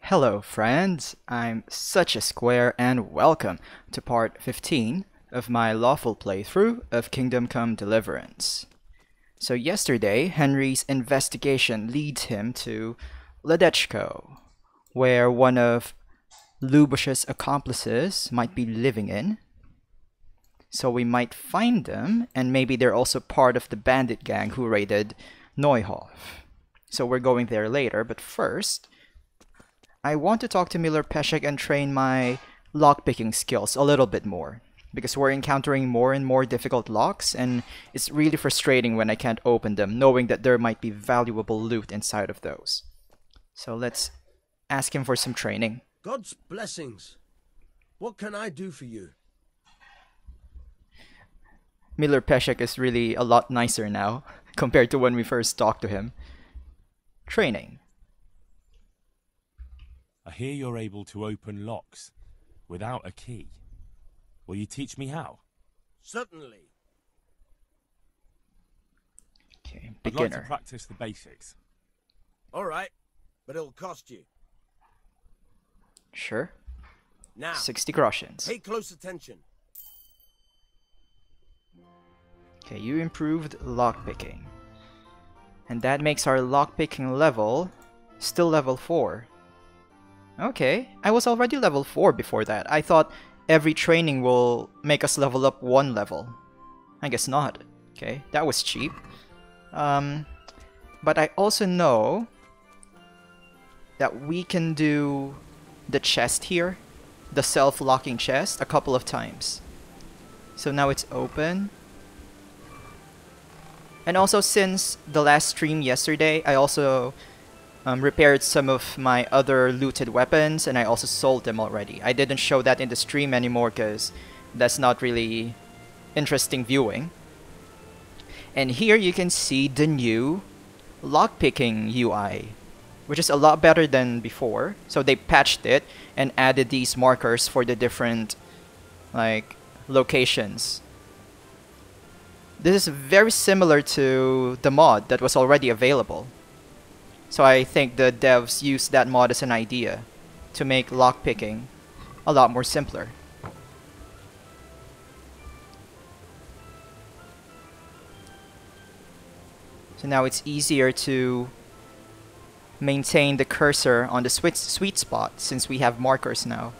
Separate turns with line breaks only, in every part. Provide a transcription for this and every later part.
Hello friends, I'm SuchaSquare and welcome to part 15 of my Lawful playthrough of Kingdom Come Deliverance. So yesterday, Henry's investigation leads him to Ledechko, where one of Lubush's accomplices might be living in. So we might find them, and maybe they're also part of the bandit gang who raided Neuhof. So we're going there later, but first, I want to talk to Miller Peshek and train my lockpicking skills a little bit more, because we're encountering more and more difficult locks, and it's really frustrating when I can't open them, knowing that there might be valuable loot inside of those. So let's ask him for some training.
God's blessings. What can I do for you?
Miller Peshek is really a lot nicer now, compared to when we first talked to him. Training.
I hear you're able to open locks without a key. Will you teach me how?
Certainly.
Okay,
I'd like
beginner.
to practice the basics.
All right, but it'll cost you.
Sure.
Now,
60 groshens.
pay close attention.
Okay, you improved lockpicking. And that makes our lockpicking level still level 4. Okay, I was already level 4 before that. I thought every training will make us level up 1 level. I guess not. Okay, that was cheap. But I also know that we can do the chest here, the self-locking chest, a couple of times. So now it's open. And also, since the last stream yesterday, I also repaired some of my other looted weapons, and I also sold them already. I didn't show that in the stream anymore because that's not really interesting viewing. And here you can see the new lockpicking UI, which is a lot better than before. So they patched it and added these markers for the different locations. This is very similar to the mod that was already available. So I think the devs used that mod as an idea to make lockpicking a lot more simpler. So now it's easier to maintain the cursor on the sweet spot since we have markers now.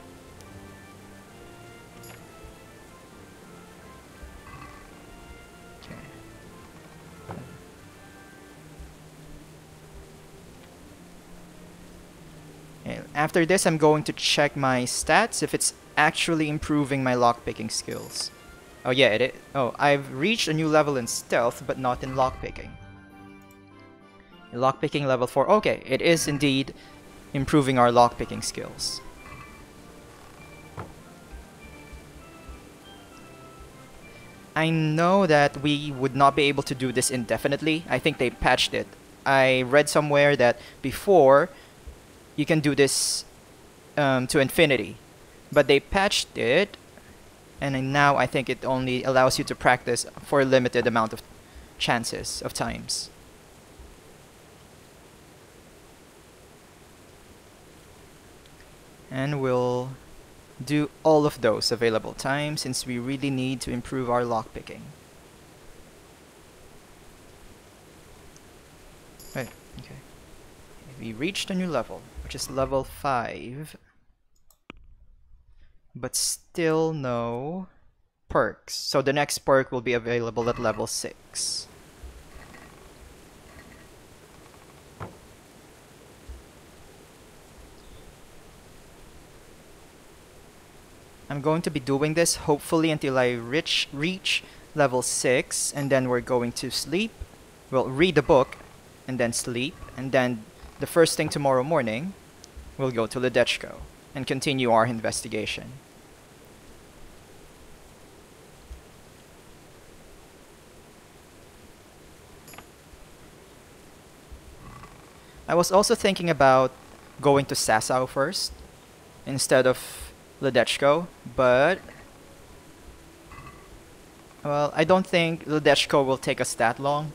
After this, I'm going to check my stats if it's actually improving my lockpicking skills. Oh yeah, it is. Oh, I've reached a new level in stealth, but not in lockpicking. Lockpicking level 4. Okay, it is indeed improving our lockpicking skills. I know that we would not be able to do this indefinitely. I think they patched it. I read somewhere that before you can do this to infinity, but they patched it, and now I think it only allows you to practice for a limited amount of chances of times. And we'll do all of those available times since we really need to improve our lockpicking. Right, okay. We reached a new level, which is level 5. But still no perks. So the next perk will be available at level 6. I'm going to be doing this hopefully until I reach level 6, and then we're going to sleep. Well, read the book and then sleep, and then the first thing tomorrow morning, we'll go to Ledechko and continue our investigation. I was also thinking about going to Sasau first instead of Ledechko, but well, I don't think Ledechko will take us that long.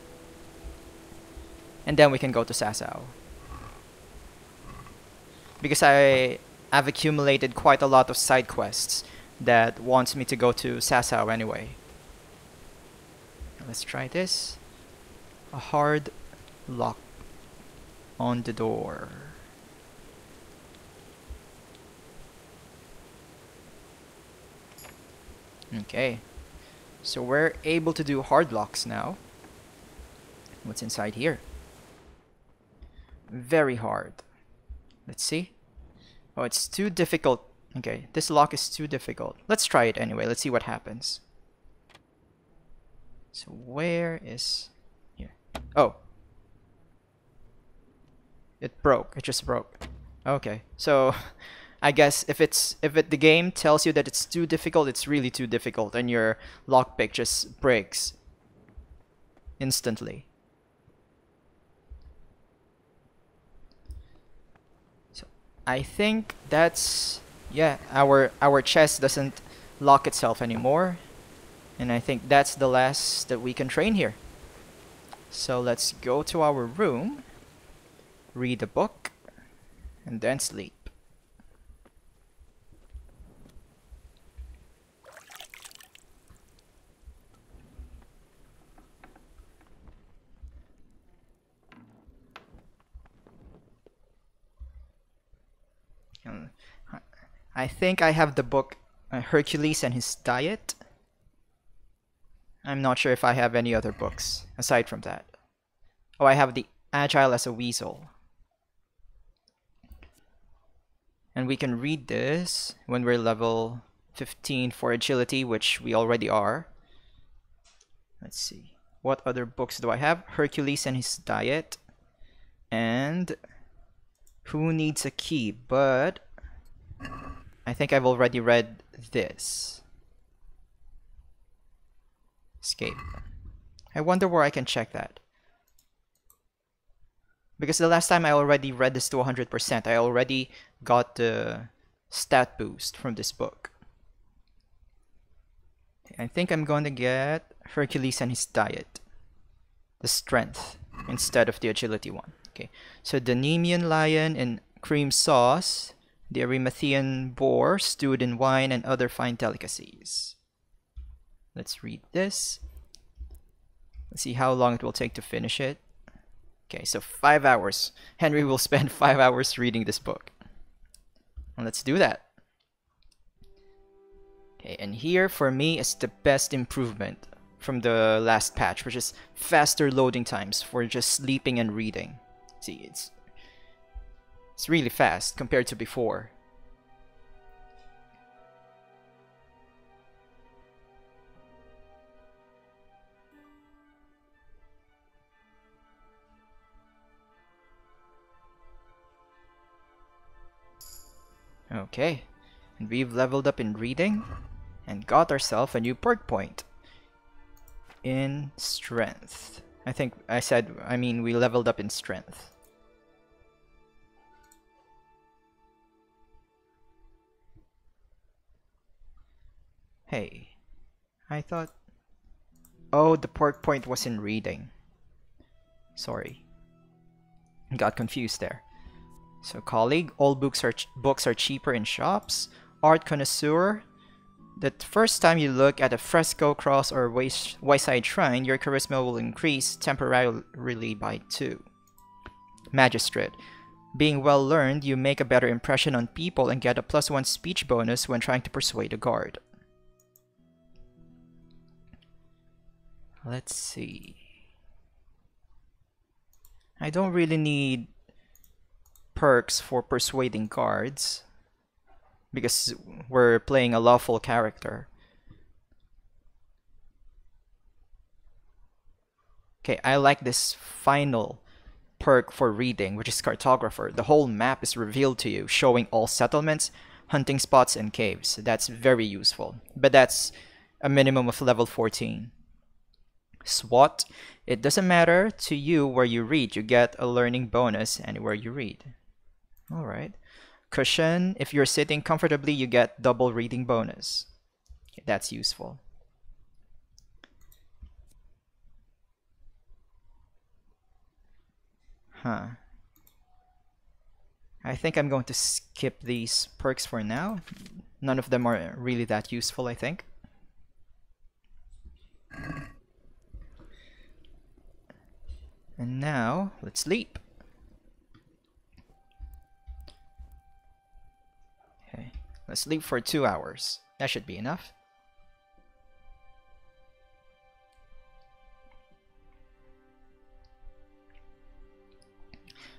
And then we can go to Sasau. because I've accumulated quite a lot of side quests that wants me to go to Sasau anyway. Let's try this. A hard lock on the door. Okay, so we're able to do hard locks now. What's inside here? Very hard. Let's see. Oh, it's too difficult. Okay, this lock is too difficult. Let's try it anyway. Let's see what happens. So where is here? Oh, it broke. It just broke. Okay, so I guess if the game tells you that it's too difficult, it's really too difficult, and your lockpick just breaks instantly. So I think that's, yeah, our chest doesn't lock itself anymore, and I think that's the last that we can train here. So let's go to our room, read a book, and then sleep. I think I have the book Hercules and His Diet. I'm not sure if I have any other books aside from that. Oh, I have the Agile as a Weasel. And we can read this when we're level 15 for agility, which we already are. Let's see. What other books do I have? Hercules and His Diet. And Who Needs a Key? But I think I've already read this. Escape. I wonder where I can check that. Because the last time I already read this to 100%. I already got the stat boost from this book. I think I'm going to get Hercules and His Diet. The strength instead of the agility one. Okay, so the Nemean lion in cream sauce, the Arimathean boar stewed in wine, and other fine delicacies. Let's read this. Let's see how long it will take to finish it. Okay, so 5 hours. Henry will spend 5 hours reading this book. And let's do that. Okay, and here for me is the best improvement from the last patch, which is faster loading times for just sleeping and reading. See, it's really fast compared to before. Okay, and we've leveled up in reading and got ourselves a new perk point in strength. I mean we leveled up in strength. Hey, I thought, oh, the perk point was in reading. Sorry, got confused there. So colleague, all books are cheaper in shops. Art connoisseur, the first time you look at a fresco, cross, or wayside shrine, your charisma will increase temporarily by 2. Magistrate, being well learned, you make a better impression on people and get a +1 speech bonus when trying to persuade a guard. Let's see. I don't really need perks for persuading guards because we're playing a lawful character. Okay, I like this final perk for reading, which is Cartographer. The whole map is revealed to you, showing all settlements, hunting spots, and caves. That's very useful, but that's a minimum of level 14. SWAT, it doesn't matter to you where you read, you get a learning bonus anywhere you read. Alright. Cushion, if you're sitting comfortably, you get double reading bonus. Okay, that's useful. Huh. I think I'm going to skip these perks for now. None of them are really that useful, I think. And now, let's sleep. Okay, let's sleep for 2 hours. That should be enough.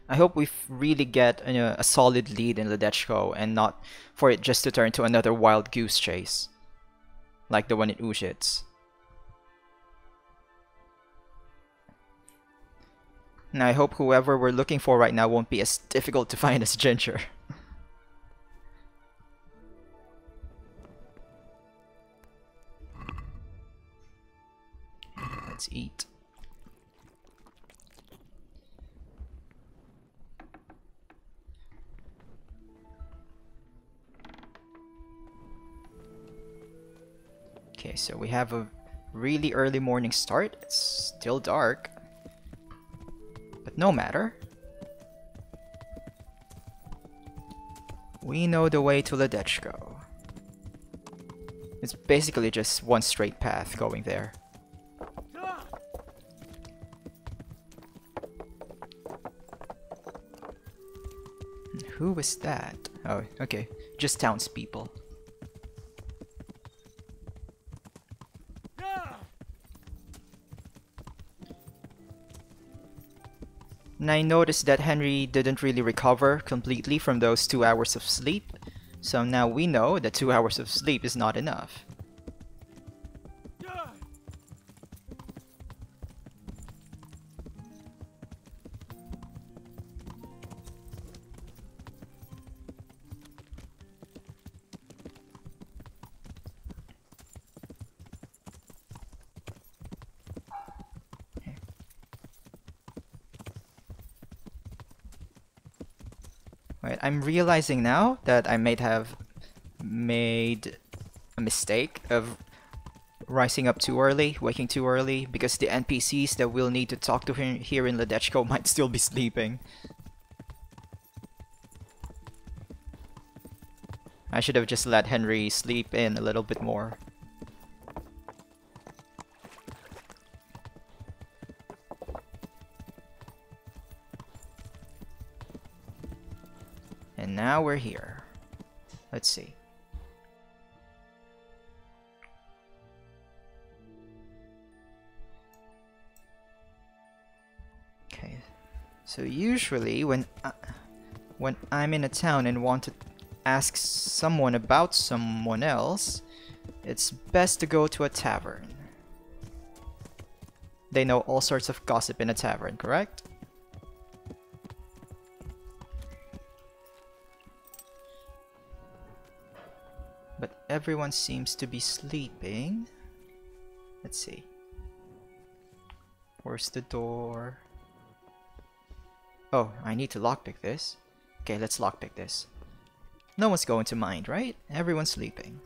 I hope we really get a solid lead in Ledechko and not for it just to turn to another wild goose chase. Like the one in Ushitz. And I hope whoever we're looking for right now won't be as difficult to find as Ginger. Let's eat. Okay, so we have a really early morning start. It's still dark. But no matter. We know the way to Ledechko. It's basically just one straight path going there. Who was that? Oh, okay. Just townspeople. And I noticed that Henry didn't really recover completely from those 2 hours of sleep. So now we know that 2 hours of sleep is not enough. Right, I'm realizing now that I may have made a mistake of rising up too early, waking too early, because the NPCs that we'll need to talk to here in Ledechko might still be sleeping. I should have just let Henry sleep in a little bit more. And now we're here. Let's see. Okay. So usually when I'm in a town and want to ask someone about someone else, it's best to go to a tavern. They know all sorts of gossip in a tavern, correct? But everyone seems to be sleeping. Let's see. Where's the door? Oh, I need to lockpick this. Okay, let's lockpick this. No one's going to mind, right? Everyone's sleeping.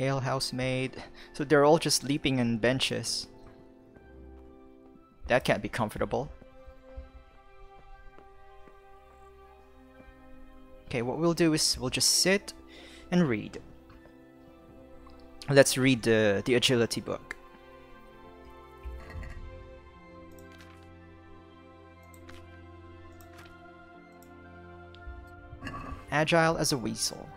Ale housemaid. So they're all just sleeping in benches. That can't be comfortable. Okay, what we'll do is we'll just sit and read. Let's read the agility book. Agile as a weasel.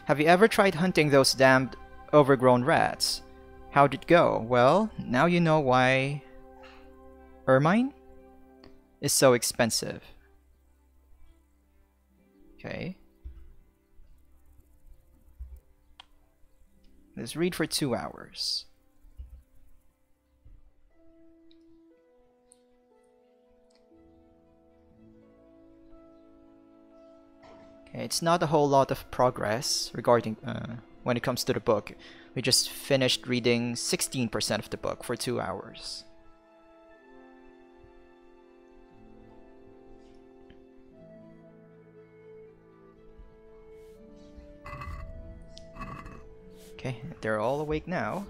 Have you ever tried hunting those damned overgrown rats? How'd it go? Well, now you know why ermine is so expensive. Okay. Let's read for 2 hours. Okay, it's not a whole lot of progress regarding when it comes to the book. We just finished reading 16% of the book for 2 hours. Okay, they're all awake now.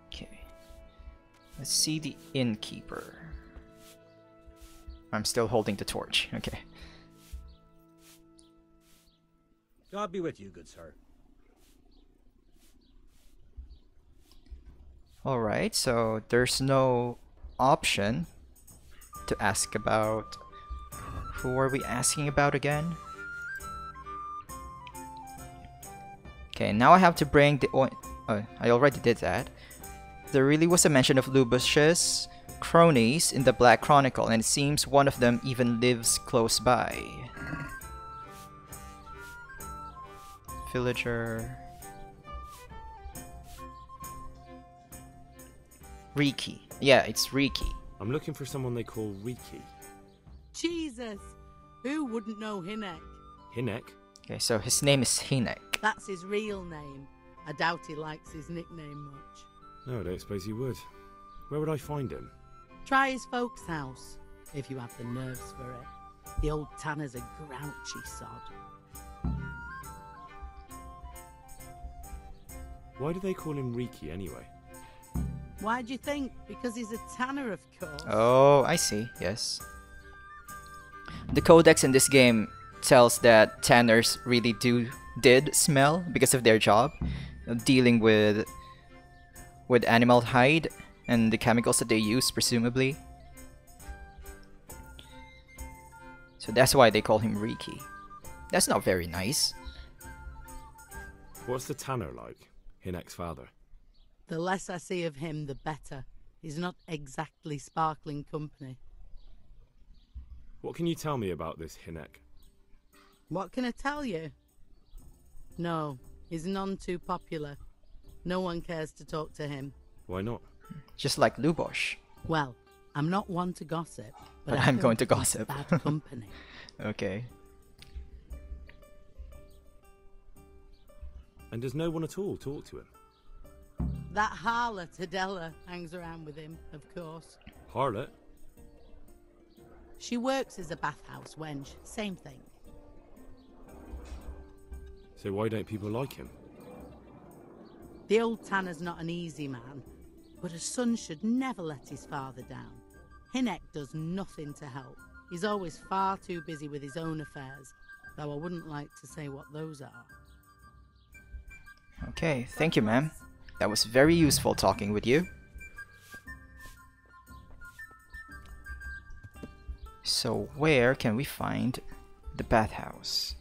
Okay. Let's see the innkeeper. I'm still holding the torch. Okay.
God be with you, good sir.
Alright, so there's no option to ask about. Who are we asking about again? Okay, now I have to bring the oh, I already did that. There really was a mention of Lubush's cronies in the Black Chronicle, and it seems one of them even lives close by. Villager. Reeky. Yeah, it's Reeky.
I'm looking for someone they call Reeky.
Jesus! Who wouldn't know Hinek?
Hinek?
Okay, so his name is Hinek.
That's his real name. I doubt he likes his nickname much.
No, I don't suppose he would. Where would I find him?
Try his folks' house, if you have the nerves for it. The old tanner's a grouchy sod.
Why do they call him Reeky anyway?
Why'd you think? Because he's a tanner, of course.
Oh, I see. Yes. The codex in this game tells that tanners really did smell because of their job, dealing with animal hide and the chemicals that they use, presumably. So that's why they call him Reeky. That's not very nice.
What's the tanner like? Hinek's father.
The less I see of him, the better. He's not exactly sparkling company.
What can you tell me about this Hinek?
What can I tell you? No, he's none too popular. No one cares to talk to him.
Why not?
Just like Lubosh.
Well, I'm not one to gossip,
But
I
I'm
feel
going to
he's
gossip.
Bad company.
Okay.
And does no one at all talk to him?
That harlot Adela hangs around with him, of course.
Harlot?
She works as a bathhouse wench, same thing.
So why don't people like him?
The old tanner's not an easy man, but a son should never let his father down. Hinek does nothing to help. He's always far too busy with his own affairs, though I wouldn't like to say what those are.
Okay, thank you, ma'am. That was very useful talking with you. So where can we find the bathhouse?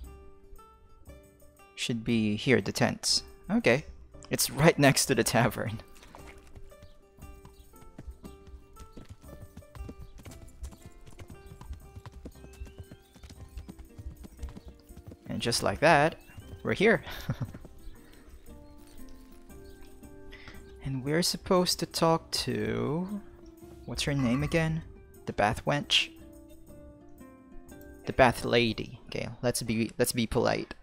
Should be here, the tents. Okay. It's right next to the tavern. And just like that, we're here. And we're supposed to talk to... What's her name again? The bath wench? The bath lady. Okay, let's be polite.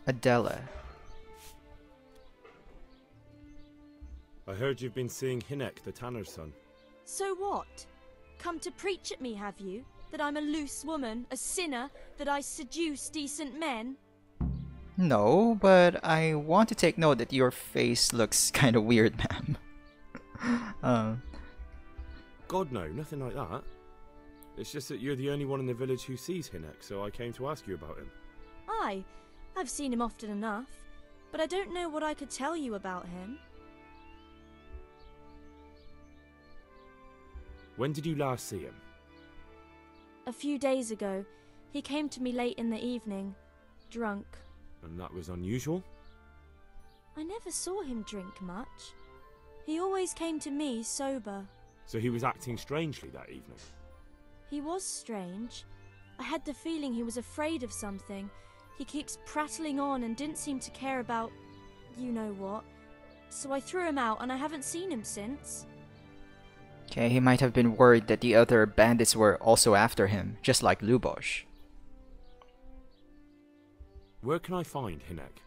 Adela.
I heard you've been seeing Hinek, the tanner's son.
So what? Come to preach at me, have you? That I'm a loose woman, a sinner, that I seduce decent men?
No, but I want to take note that your face looks kind of weird, ma'am.
God no, nothing like that. It's just that you're the only one in the village who sees Hinek, so I came to ask you about him.
Aye, I've seen him often enough, but I don't know what I could tell you about him.
When did you last see him?
A few days ago, he came to me late in the evening, drunk.
And that was unusual?
I never saw him drink much. He always came to me sober.
So he was acting strangely that evening?
He was strange. I had the feeling he was afraid of something. He keeps prattling on and didn't seem to care about you know what. So I threw him out and I haven't seen him since.
Okay, he might have been worried that the other bandits were also after him, just like Lubosh.
Where can I find Hinek?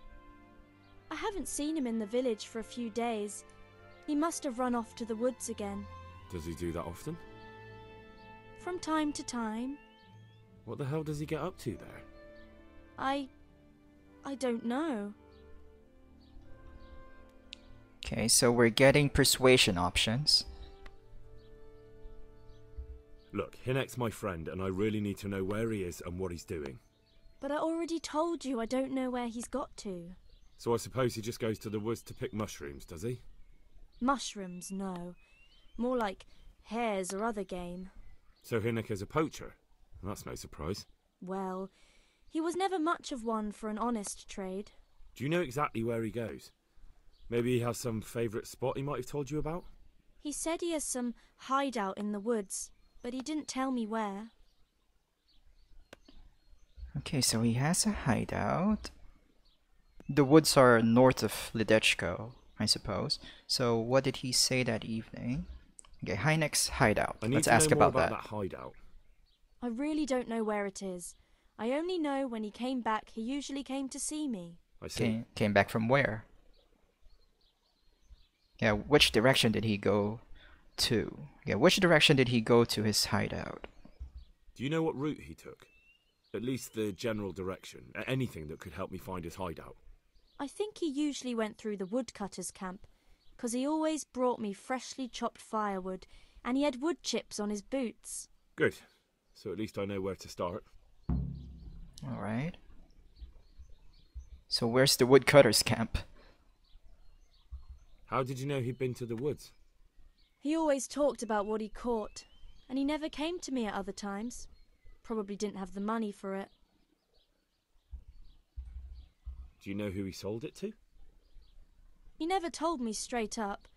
I haven't seen him in the village for a few days. He must have run off to the woods again.
Does he do that often?
From time to time.
What the hell does he get up to there?
I don't know.
Okay, so we're getting persuasion options.
Look, Hinek's my friend, and I really need to know where he is and what he's doing.
But I already told you I don't know where he's got to.
So I suppose he just goes to the woods to pick mushrooms, does he?
Mushrooms, no. More like hares or other game.
So Hinek is a poacher? That's no surprise.
Well, he was never much of one for an honest trade.
Do you know exactly where he goes? Maybe he has some favourite spot he might have told you about?
He said he has some hideout in the woods, but he didn't tell me where.
Okay, so he has a hideout. The woods are north of Lidechko, I suppose. So what did he say that evening? Okay, Hynek's hideout.
I need
Let's
to
ask
know more
about
about that hideout.
I really don't know where it is. I only know when he came back, he usually came to see me.
I see.
Came back from where? Yeah, which direction did he go to? Yeah, which direction did he go to his hideout?
Do you know what route he took? At least the general direction. Anything that could help me find his hideout.
I think he usually went through the woodcutter's camp, 'cause he always brought me freshly chopped firewood, and he had wood chips on his boots.
Good. So at least I know where to start.
Alright. So where's the woodcutter's camp?
How did you know he'd been to the woods?
He always talked about what he caught, and he never came to me at other times. Probably didn't have the money for it.
Do you know who he sold it to?
He never told me straight up.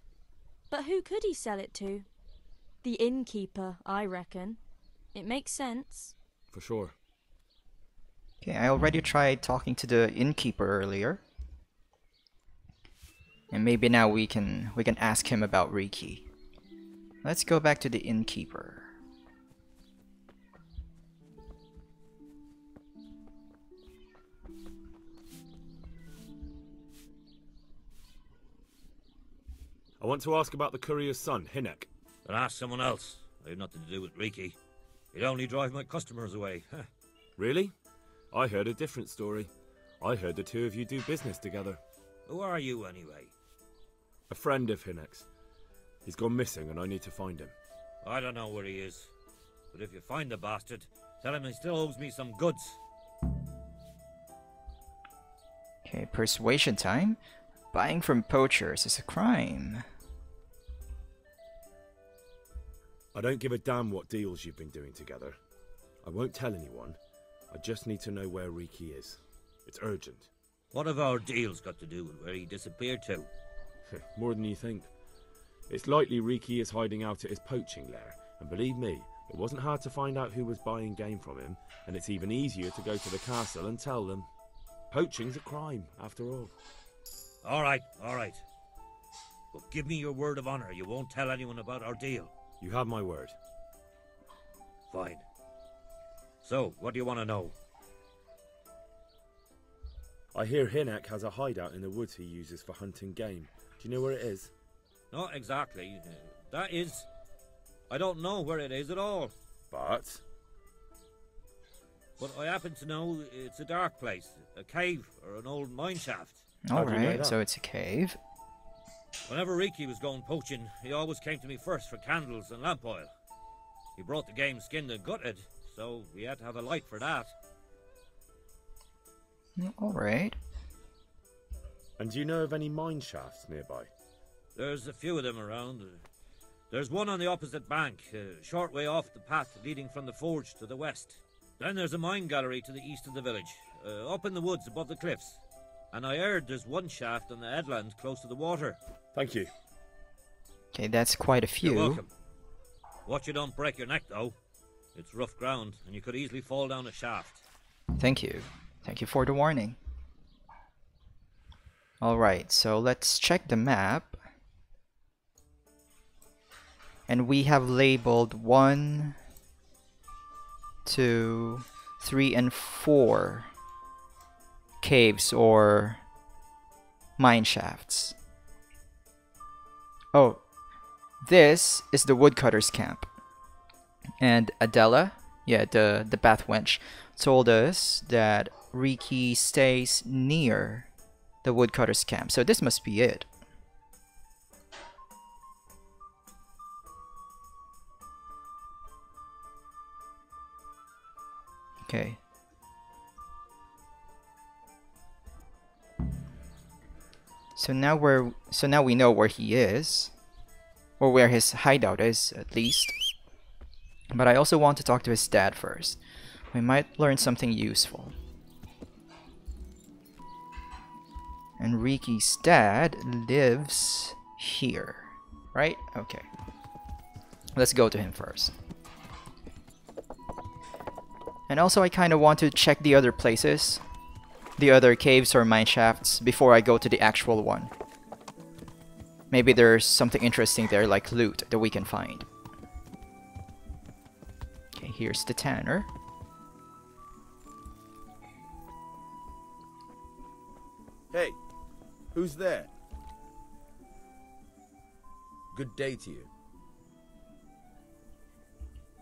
But who could he sell it to? The innkeeper, I reckon. It makes sense.
For sure.
Okay, I already tried talking to the innkeeper earlier. And maybe now we can ask him about Reeky. Let's go back to the innkeeper.
I want to ask about the courier's son, Hinek.
Then ask someone else. I have nothing to do with Reeky. He'd only drive my customers away.
Really? I heard a different story. I heard the two of you do business together.
Who are you, anyway?
A friend of Hinek's. He's gone missing and I need to find him.
I don't know where he is. But if you find the bastard, tell him he still owes me some goods.
Okay, persuasion time. Buying from poachers is a crime.
I don't give a damn what deals you've been doing together. I won't tell anyone. I just need to know where Reeky is. It's urgent.
What have our deals got to do with where he disappeared to?
More than you think. It's likely Reeky is hiding out at his poaching lair, and believe me, it wasn't hard to find out who was buying game from him, and it's even easier to go to the castle and tell them. Poaching's a crime, after all.
All right. But give me your word of honor you won't tell anyone about our deal.
You have my word.
Fine. So, what do you want to know?
I hear Hinek has a hideout in the woods he uses for hunting game. Do you know where it is?
Not exactly. That is... I don't know where it is at all.
But
I happen to know it's a dark place. A cave or an old mine shaft.
How do you know
Alright,
that?
so it's a cave.
Whenever Reeky was going poaching, he always came to me first for candles and lamp oil. He brought the game skinned and gutted, so we had to have a light for that.
Alright.
And do you know of any mine shafts nearby?
There's a few of them around. There's one on the opposite bank, a short way off the path leading from the forge to the west. Then there's a mine gallery to the east of the village, up in the woods above the cliffs. And I heard there's one shaft on the headland close to the water.
Thank you.
Okay, that's quite a few.
You're welcome. Watch you don't break your neck, though. It's rough ground, and you could easily fall down a shaft.
Thank you. Thank you for the warning. Alright, so let's check the map. And we have labeled 1, 2, 3, and 4 caves or mine shafts. Oh, this is the woodcutter's camp. And Adela, yeah, the bath wench, told us that Reeky stays near the woodcutter's camp. So this must be it. Okay. So now we know where he is, or where his hideout is at least. But I also want to talk to his dad first. We might learn something useful. And Reeky's dad lives here, right? Okay. Let's go to him first. And also I kind of want to check the other places, the other caves or mine shafts, before I go to the actual one. Maybe there's something interesting there, like loot, that we can find. Okay, here's the tanner.
Hey, who's there? Good day to you.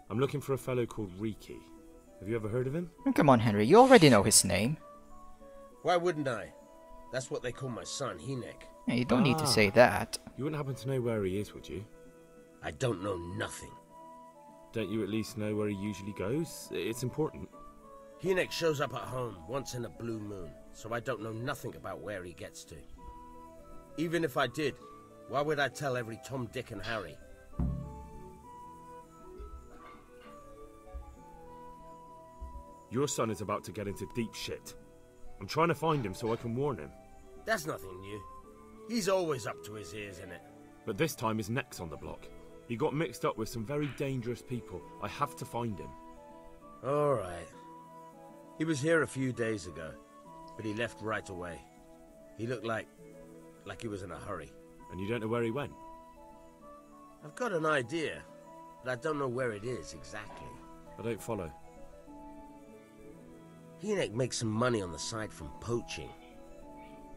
I'm looking for a fellow called Reeky. Have you ever heard of him?
Oh, come on, Henry, you already know his name.
Why wouldn't I? That's what they call my son, Hinek.
Yeah, you don't need to say that.
You wouldn't happen to know where he is, would you?
I don't know nothing.
Don't you at least know where he usually goes? It's important.
Hinek shows up at home once in a blue moon, so I don't know nothing about where he gets to. Even if I did, why would I tell every Tom, Dick and Harry?
Your son is about to get into deep shit. I'm trying to find him so I can warn him.
That's nothing new. He's always up to his ears in it.
But this time his neck's on the block. He got mixed up with some very dangerous people. I have to find him.
Alright. He was here a few days ago, but he left right away. He looked like he was in a hurry.
And you don't know where he went?
I've got an idea, but I don't know where it is exactly.
I don't follow.
Hinek makes some money on the side from poaching.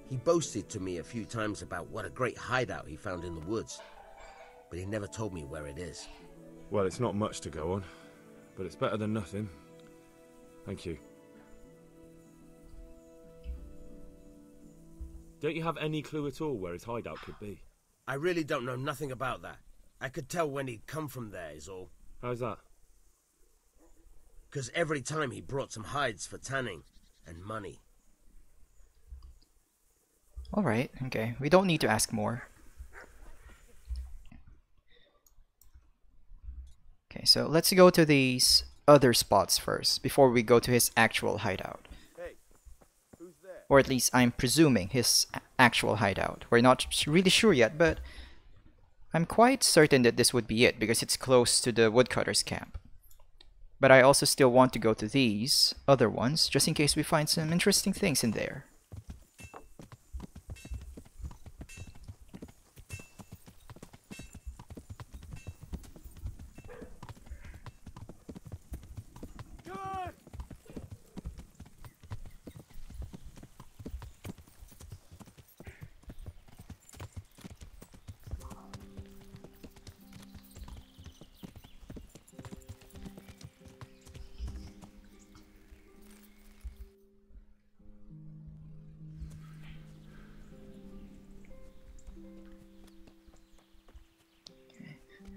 He boasted to me a few times about what a great hideout he found in the woods, but he never told me where it is.
Well, it's not much to go on, but it's better than nothing. Thank you. Don't you have any clue at all where his hideout could be?
I really don't know nothing about that. I could tell when he'd come from there is all.
How's that?
Because every time he brought some hides for tanning and money.
Alright, okay. We don't need to ask more. Okay, so let's go to these other spots first, before we go to his actual hideout.
Hey, who's there?
Or at least I'm presuming his actual hideout. We're not really sure yet, but I'm quite certain that this would be it, because it's close to the woodcutter's camp. But I also still want to go to these other ones, just in case we find some interesting things in there.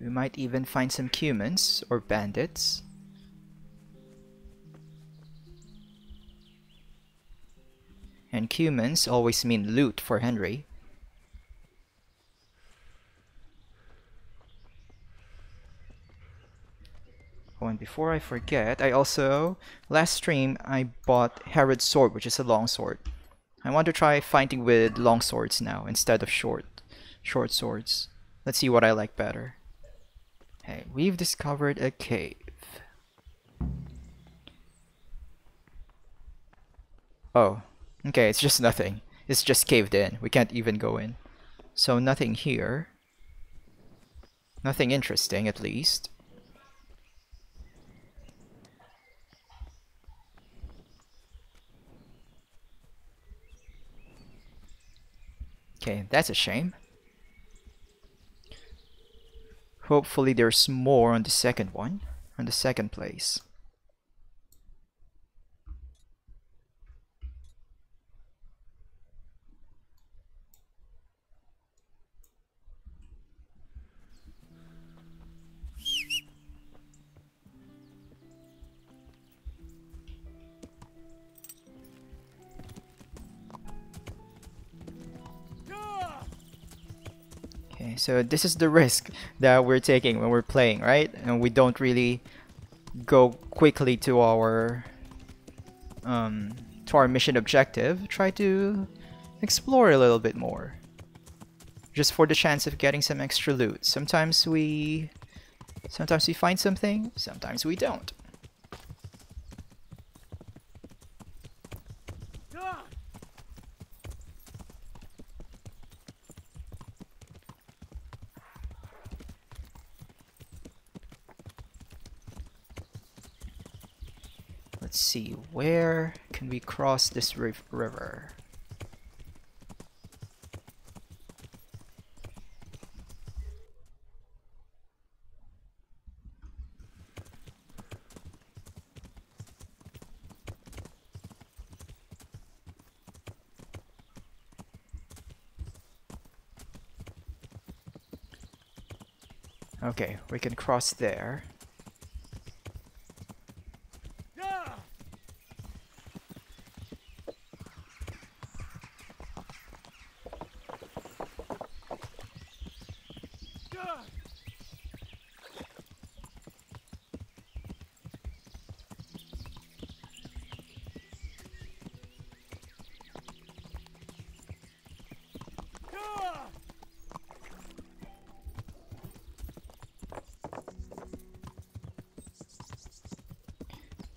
We might even find some humans or bandits. And humans always mean loot for Henry. Oh, and before I forget, I also, last stream, I bought Herod's sword, which is a long sword. I want to try fighting with long swords now, instead of short swords. Let's see what I like better. Hey, we've discovered a cave. Oh, okay, it's just nothing. It's just caved in. We can't even go in. So nothing here. Nothing interesting, at least. Okay, that's a shame. Hopefully there's more on the second one, on the second place. Okay, so this is the risk that we're taking when we're playing, right? And we don't really go quickly to our mission objective. Try to explore a little bit more, just for the chance of getting some extra loot. Sometimes we find something, sometimes we don't. Let's see, where can we cross this river? Okay, we can cross there.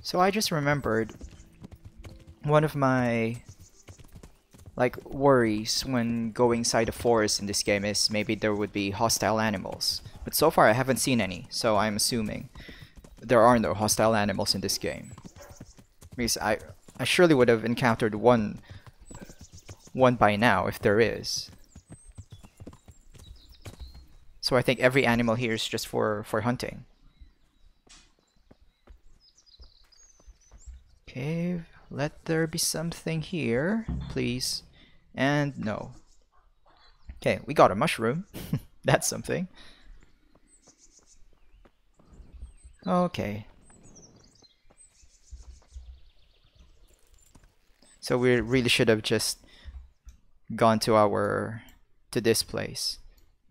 So I just remembered one of my worries when going inside the forest in this game is maybe there would be hostile animals. But so far I haven't seen any, so I'm assuming there are no hostile animals in this game. Because I surely would have encountered one by now if there is. So I think every animal here is just for hunting. Okay, let there be something here, please. And no. Okay, we got a mushroom. That's something. Okay. So we really should have just gone to this place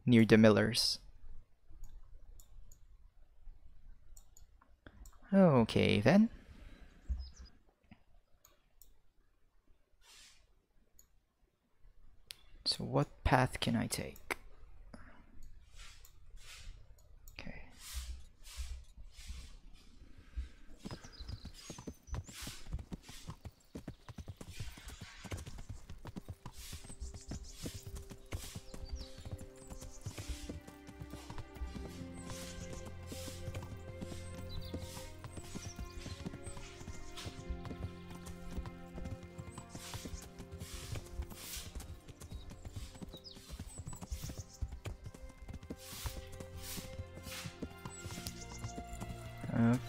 near the millers. Okay then. So what path can I take? Okay.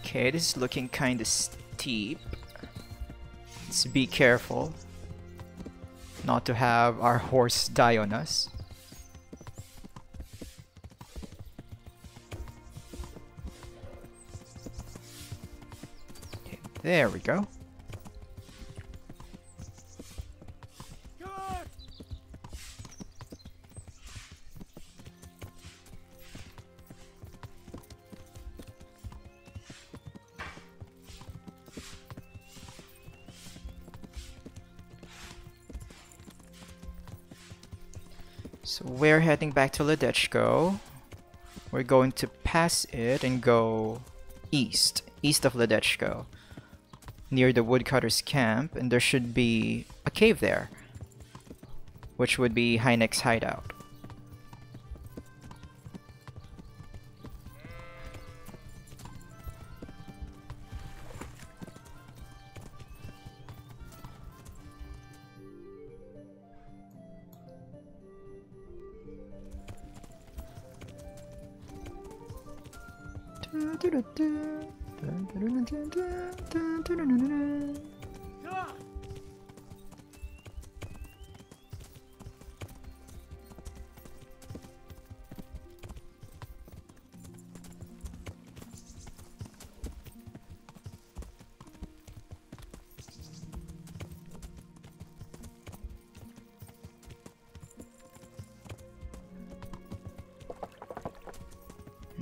Okay, this is looking kinda steep. Let's be careful not to have our horse die on us. Okay, there we go. So we're heading back to Ledechko. We're going to pass it and go east of Ledechko, near the woodcutter's camp, and there should be a cave there, which would be Hynek's hideout.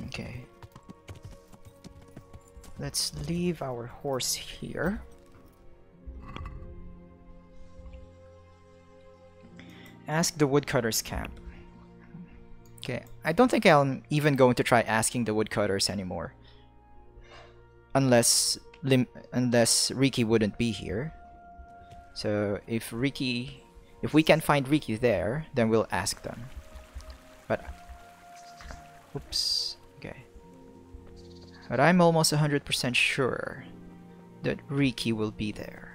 Okay. Let's leave our horse here. Ask the woodcutters camp. Okay, I don't think I'm even going to try asking the woodcutters anymore. Unless Reeky wouldn't be here. So if we can find Reeky there, then we'll ask them. But oops. Okay. But I'm almost 100% sure that Reeky will be there.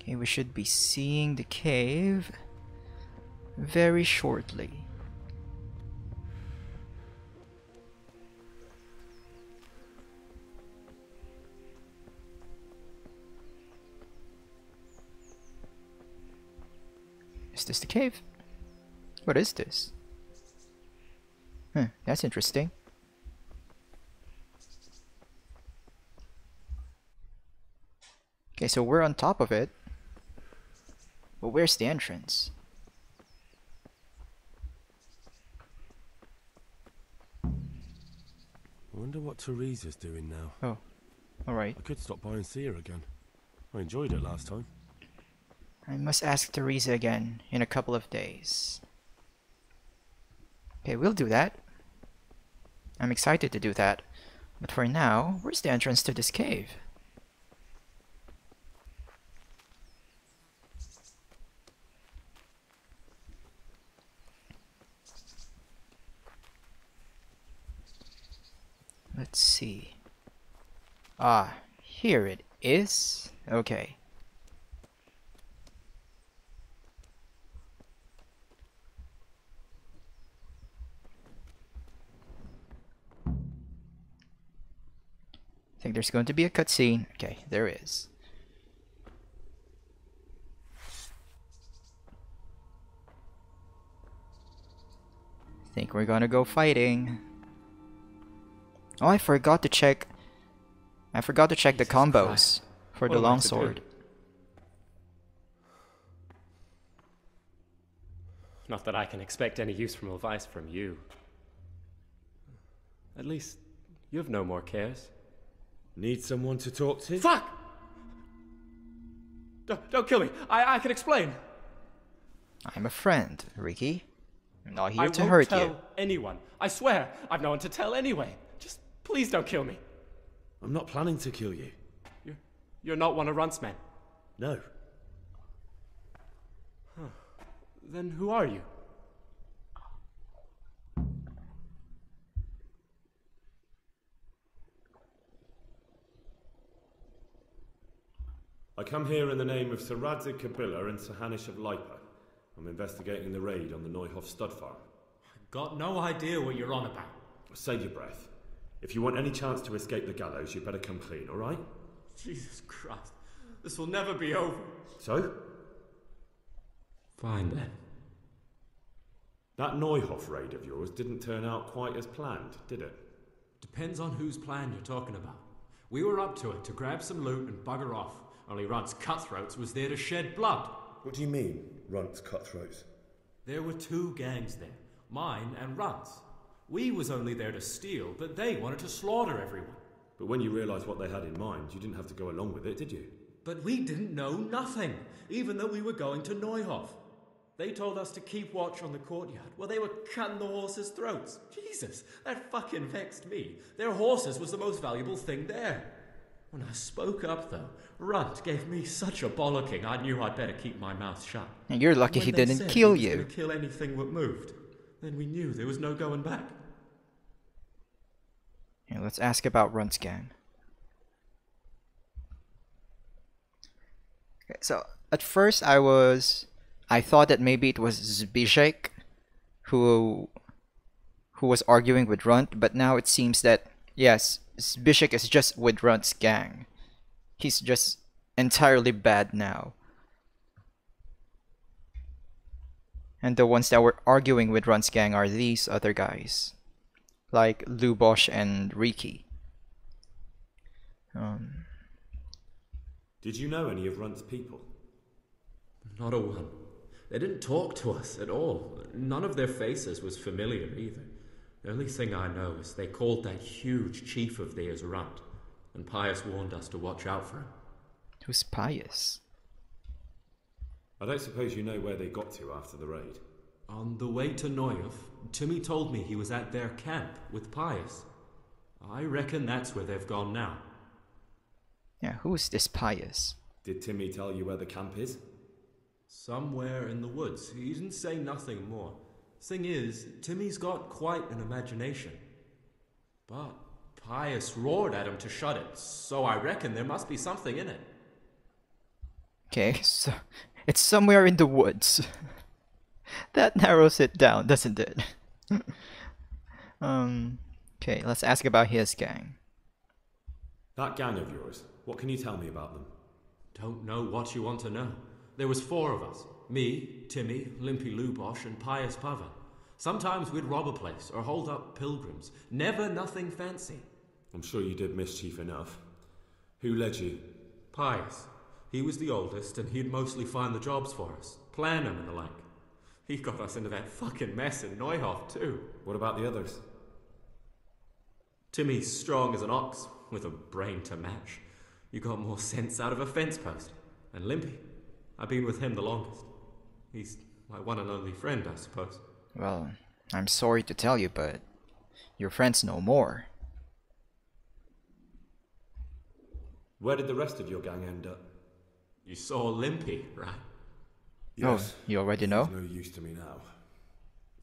Okay, we should be seeing the cave very shortly. Is this the cave? What is this? Huh, that's interesting. Okay, so we're on top of it. But where's the entrance?
I wonder what Teresa's doing now.
Oh, alright.
I could stop by and see her again. I enjoyed it last time.
I must ask Teresa again in a couple of days. Okay, we'll do that. I'm excited to do that. But for now, where's the entrance to this cave? Let's see. Ah, here it is. Okay. I think there's going to be a cutscene. Okay, there is. I think we're gonna go fighting. Oh, I forgot to check. I forgot to check the combos for the longsword.
Not that I can expect any useful advice from you. At least, you have no more cares.
Need someone to talk to?
Fuck! Don't kill me. I can explain.
I'm a friend, Reeky. I'm not here to
I won't
hurt
tell
you.
anyone. I swear, I've no one to tell anyway. Just please don't kill me.
I'm not planning to kill you.
You're not one of Runt's men.
No.
Then who are you?
I come here in the name of Sir Radzig Kabila and Sir Hanish of Lipa. I'm investigating the raid on the Neuhoff stud farm.
Got no idea what you're on about.
Save your breath. If you want any chance to escape the gallows, you better come clean, alright?
Jesus Christ. This will never be over.
So?
Fine then.
That Neuhoff raid of yours didn't turn out quite as planned, did it?
Depends on whose plan you're talking about. We were up to it to grab some loot and bugger off. Only Runt's cutthroats was there to shed blood.
What do you mean, Runt's cutthroats?
There were two gangs there, mine and Runt's. We was only there to steal, but they wanted to slaughter everyone.
But when you realised what they had in mind, you didn't have to go along with it, did you?
But we didn't know nothing, even though we were going to Neuhoff. They told us to keep watch on the courtyard while they were cutting the horses' throats. Jesus, that fucking vexed me. Their horses was the most valuable thing there. When I spoke up, though, Runt gave me such a bollocking I knew I'd better keep my mouth shut.
And you're lucky
When
he
they
didn't
said
kill
he was
you.
gonna kill anything that moved, then we knew there was no going back.
Yeah, let's ask about Runt's gang. Okay, so at first I thought that maybe it was Zbyszek who was arguing with Runt, but now it seems that yes, Zbyszek is just with Runt's gang. He's just entirely bad now. And the ones that were arguing with Runt's gang are these other guys, like Lubosh and Reeky.
Did you know any of Runt's people?
Not a one. They didn't talk to us at all. None of their faces was familiar either. The only thing I know is they called that huge chief of theirs Runt, and Pius warned us to watch out for him.
Who's Pius?
I don't suppose you know where they got to after the raid.
On the way to Neuhof, Timmy told me he was at their camp with Pius. I reckon that's where they've gone now.
Yeah, who's this Pius?
Did Timmy tell you where the camp is?
Somewhere in the woods. He didn't say nothing more. Thing is, Timmy's got quite an imagination. But Pius roared at him to shut it, so I reckon there must be something in it.
Okay, so it's somewhere in the woods. That narrows it down, doesn't it? Okay, let's ask about his gang.
That gang of yours, what can you tell me about them?
Don't know what you want to know. There was 4 of us. Me, Timmy, Limpy Lubosh, and Pius Pavan. Sometimes we'd rob a place or hold up pilgrims. Never nothing fancy.
I'm sure you did mischief enough. Who led you?
Pius. He was the oldest, and he'd mostly find the jobs for us, plan them and the like. He got us into that fucking mess in Neuhof, too.
What about the others?
Timmy's strong as an ox, with a brain to match. You got more sense out of a fence post. And Limpy, I've been with him the longest. He's my one and only friend, I suppose.
Well, I'm sorry to tell you, but your friend's no more.
Where did the rest of your gang end up?
You saw Limpy, right?
Yes.
Oh, you already know?
No use to me now.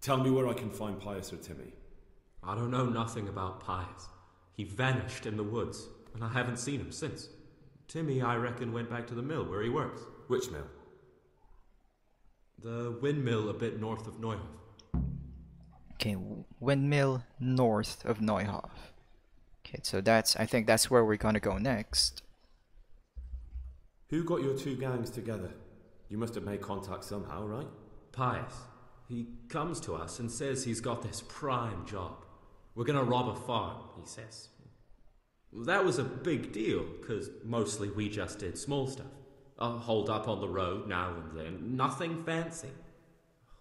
Tell me where I can find Pius or Timmy.
I don't know nothing about Pius. He vanished in the woods, and I haven't seen him since. Timmy, I reckon, went back to the mill where he works.
Which mill?
The windmill a bit north of Neuhof.
Okay, windmill north of Neuhof. Okay, so I think that's where we're gonna go next.
Who got your 2 gangs together? You must have made contact somehow, right?
Pius. He comes to us and says he's got this prime job. We're gonna rob a farm, he says. That was a big deal, because mostly we just did small stuff. Hold up on the road now and then, nothing fancy.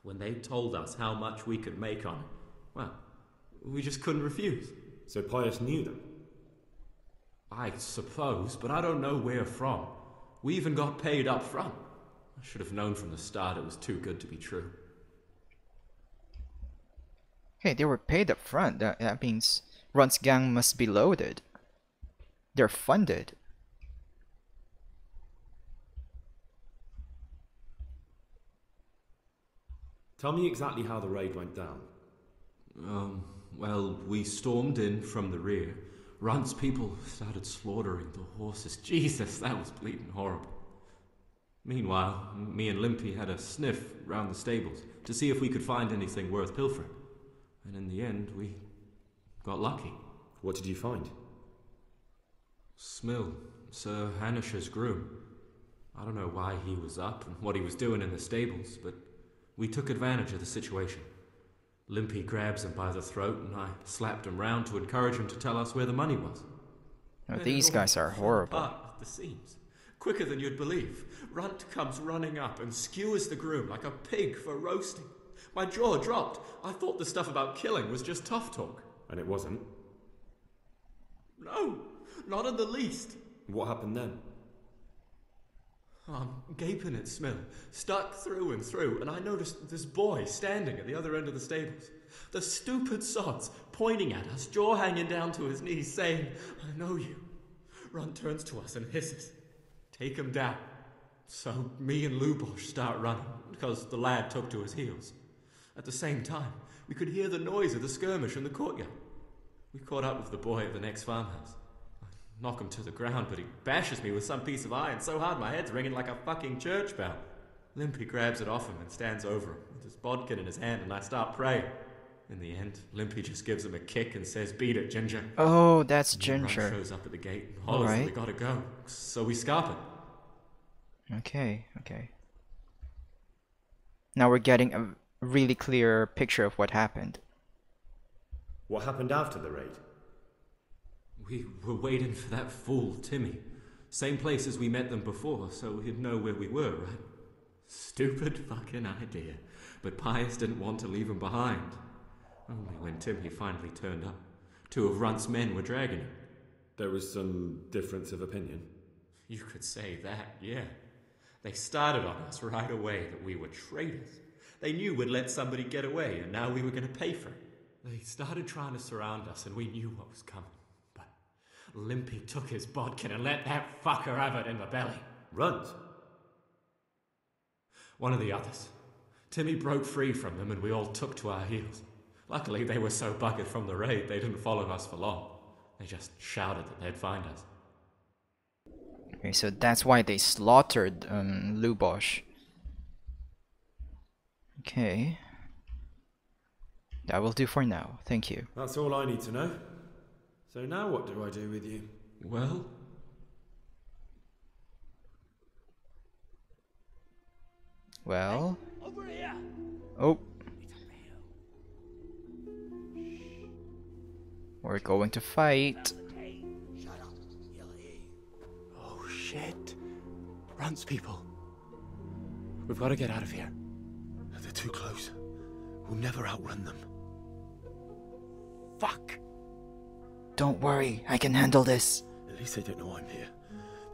When they told us how much we could make on it, well, we just couldn't refuse.
So Pius knew them?
I suppose, but I don't know where from. We even got paid up front. I should have known from the start it was too good to be true.
Okay, they were paid up front. That means Runt's gang must be loaded. They're funded.
Tell me exactly how the raid went down.
Well, we stormed in from the rear. Runt's people started slaughtering the horses. Jesus, that was bleeding horrible. Meanwhile, me and Limpy had a sniff round the stables to see if we could find anything worth pilfering. And in the end, we got lucky.
What did you find?
Smill, Sir Hanish's groom. I don't know why he was up and what he was doing in the stables, but we took advantage of the situation. Limpy grabs him by the throat and I slapped him round to encourage him to tell us where the money was.
Oh, these guys are horrible.
At the seams. Quicker than you'd believe. Runt comes running up and skewers the groom like a pig for roasting. My jaw dropped. I thought the stuff about killing was just tough talk.
And it wasn't?
No, not in the least.
What happened then?
I'm gaping at Smill, stuck through and through, and I noticed this boy standing at the other end of the stables. The stupid sods pointing at us, jaw hanging down to his knees, saying, "I know you. Ron turns to us and hisses, "Take him down." So me and Lubosh start running, because the lad took to his heels. At the same time, we could hear the noise of the skirmish in the courtyard. We caught up with the boy at the next farmhouse. I knock him to the ground, but he bashes me with some piece of iron so hard my head's ringing like a fucking church bell. Limpy grabs it off him and stands over him with his bodkin in his hand, and I start praying. In the end, Limpy just gives him a kick and says, "Beat it, Ginger."
Oh, that's
And
Ginger.
Ron shows up at the gate and hollers that we gotta go, so we scarp it.
Okay. Now we're getting a really clear picture of what happened.
What happened after the raid?
We were waiting for that fool, Timmy. Same place as we met them before, so he'd know where we were, right? Stupid fucking idea. But Pius didn't want to leave him behind. Only when Timmy finally turned up, 2 of Runt's men were dragging him.
There was some difference of opinion.
You could say that, yeah. They started on us right away that we were traitors. They knew we'd let somebody get away, and now we were going to pay for it. They started trying to surround us, and we knew what was coming. But Limpy took his bodkin and let that fucker have it in the belly.
Runt?
One of the others. Timmy broke free from them, and we all took to our heels. Luckily, they were so buggered from the raid, they didn't follow us for long. They just shouted that they'd find us.
Okay, so that's why they slaughtered Lubosh. Okay. That will do for now. Thank you.
That's all I need to know. So now what do I do with you?
Well?
Well?
Hey, over here!
Oh. We're going to fight.
Oh shit. Runt's people. We've got to get out of here.
They're too close. We'll never outrun them.
Fuck.
Don't worry, I can handle this.
At least they don't know I'm here.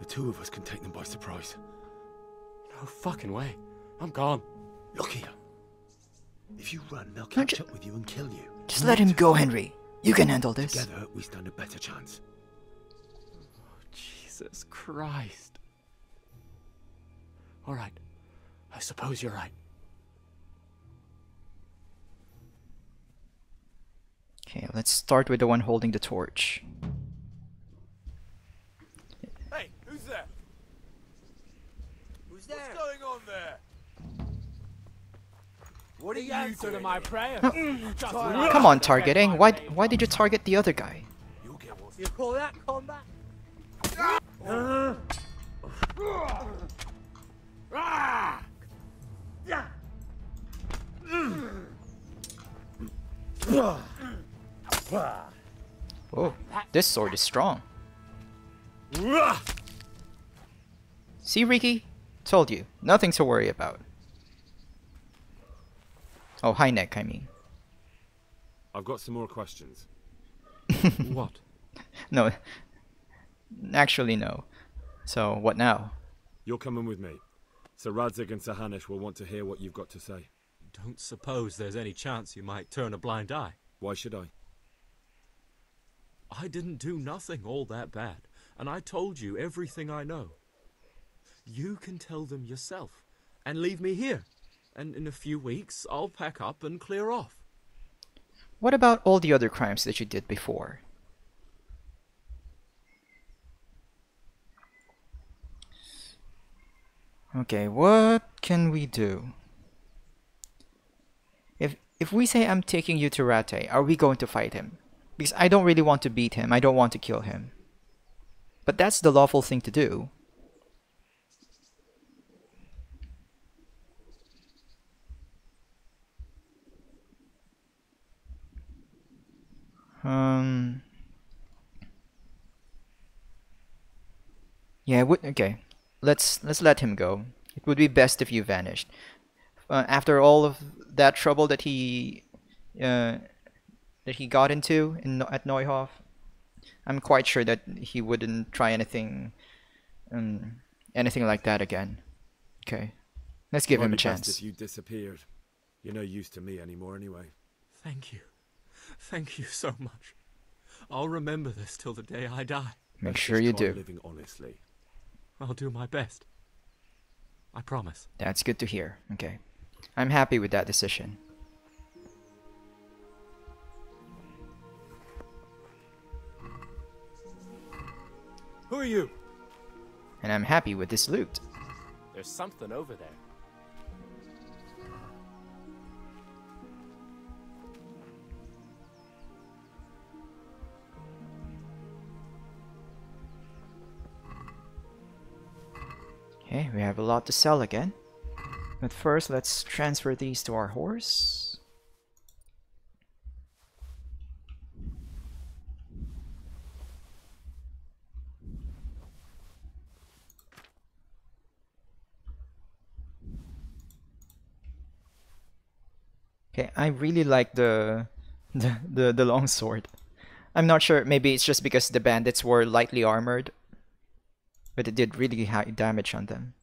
The 2 of us can take them by surprise.
No fucking way. I'm gone.
Look here. If you run, they'll catch up with you and kill you.
Just let him go, Henry. You can handle this.
Together, we stand a better chance.
Oh, Jesus Christ. Alright. I suppose you're right.
Okay, let's start with the one holding the torch.
Hey, who's there?
Who's there?
What's going on there?
What are
The
you
answer to
doing
my
here?
prayer.
Come on, targeting. Why did you target the other guy?
You'll get what's
You call that combat?
Oh, this sword is strong. See, Reeky? Told you, nothing to worry about. Oh, high neck, I mean.
I've got some more questions.
What?
No, actually no. So, what now?
You're coming with me. Sir Radzig and Sir Hanush will want to hear what you've got to say.
Don't suppose there's any chance you might turn a blind eye.
Why should I?
I didn't do nothing all that bad, and I told you everything I know. You can tell them yourself, and leave me here. And in a few weeks, I'll pack up and clear off.
What about all the other crimes that you did before? Okay, what can we do? If we say I'm taking you to Rate, are we going to fight him? Because I don't really want to beat him, I don't want to kill him. But that's the lawful thing to do. Yeah, okay. Let's let him go. It would be best if you vanished. After all of that trouble that he got into at Neuhof, I'm quite sure that he wouldn't try anything like that again. Okay, let's give him a chance.
If you disappeared, you're no use to me anymore, anyway.
Thank you. Thank you so much. I'll remember this till the day I die.
Make
Let's
sure
just
you
try
do.
living honestly.
I'll do my best. I promise.
That's good to hear. Okay. I'm happy with that decision.
Who are you?
And I'm happy with this loot.
There's something over there.
Okay, we have a lot to sell again. But first, let's transfer these to our horse. Okay, I really like the long sword. I'm not sure, maybe it's just because the bandits were lightly armored, but it did really high damage on them.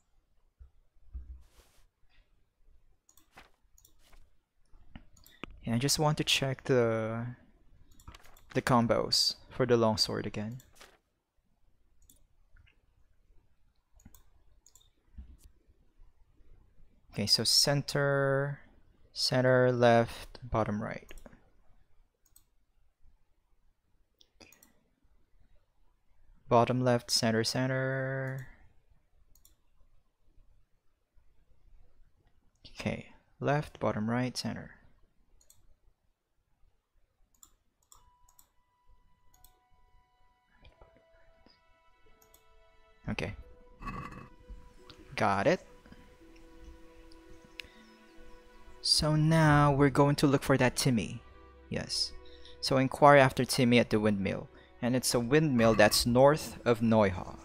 Yeah, I just want to check the combos for the longsword again. Okay, so center, left, bottom right. Bottom left, center. Okay, left, bottom right, center. Okay. Got it. So now we're going to look for that Timmy. Yes. So inquire after Timmy at the windmill. And it's a windmill that's north of Neuhof.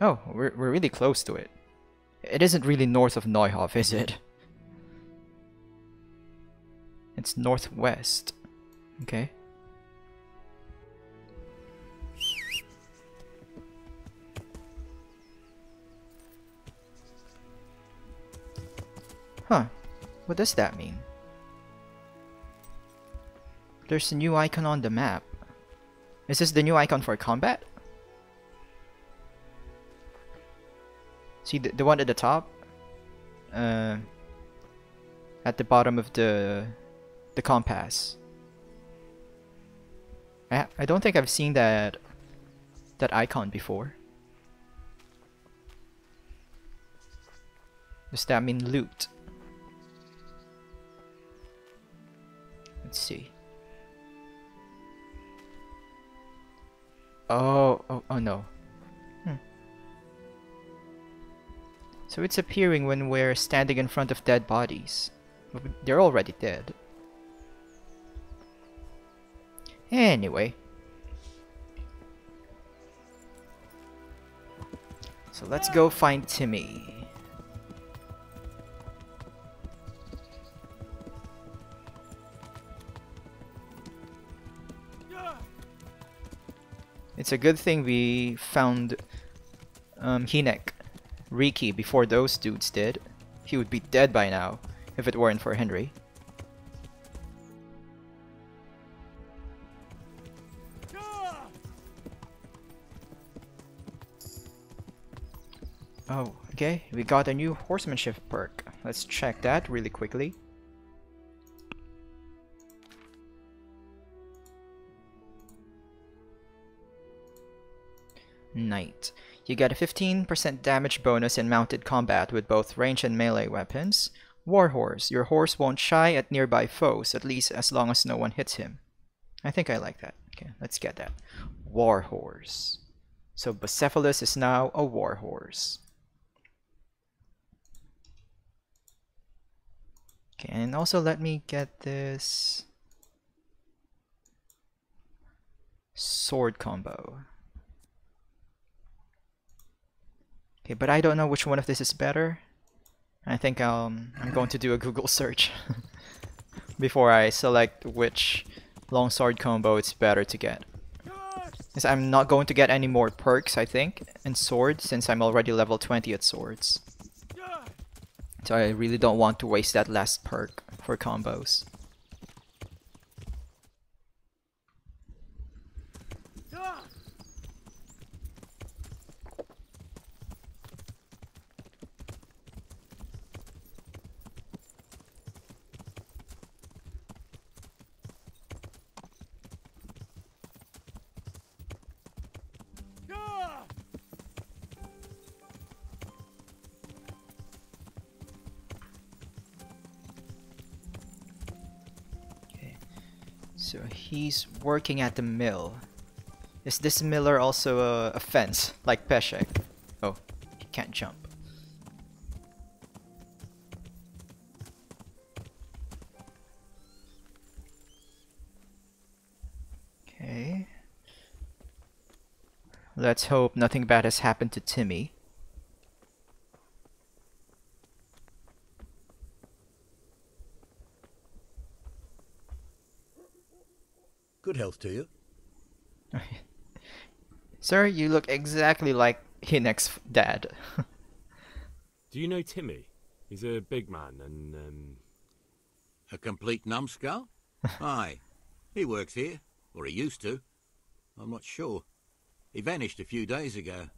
Oh, we're really close to it. It isn't really north of Neuhof, is it? It's northwest. Okay. Huh. What does that mean? There's a new icon on the map. Is this the new icon for combat? See the one at the top? At the bottom of the compass. I don't think I've seen that icon before. Does that mean loot? Let's see. Oh no. So it's appearing when we're standing in front of dead bodies. They're already dead. Anyway. So let's go find Timmy. It's a good thing we found Reeky before those dudes did. He would be dead by now if it weren't for Henry. Oh, okay, we got a new horsemanship perk. Let's check that really quickly. Knight. You get a 15% damage bonus in mounted combat with both range and melee weapons. Warhorse. Your horse won't shy at nearby foes, at least as long as no one hits him. I think I like that. Okay, let's get that. Warhorse. So Bucephalus is now a warhorse. Okay, and also let me get this sword combo. Okay, but I don't know which one of this is better. I think I'm going to do a Google search before I select which longsword combo it's better to get. Because I'm not going to get any more perks, I think, in sword since I'm already level 20 at swords. So I really don't want to waste that last perk for combos. So he's working at the mill. Is this miller also a fence, like Peshek? Oh, he can't jump. Okay. Let's hope nothing bad has happened to Timmy.
Good health to you.
Sir, you look exactly like Hinek's dad.
Do you know Timmy? He's a big man and,
A complete numbskull? Aye. He works here. Or he used to. I'm not sure. He vanished a few days ago.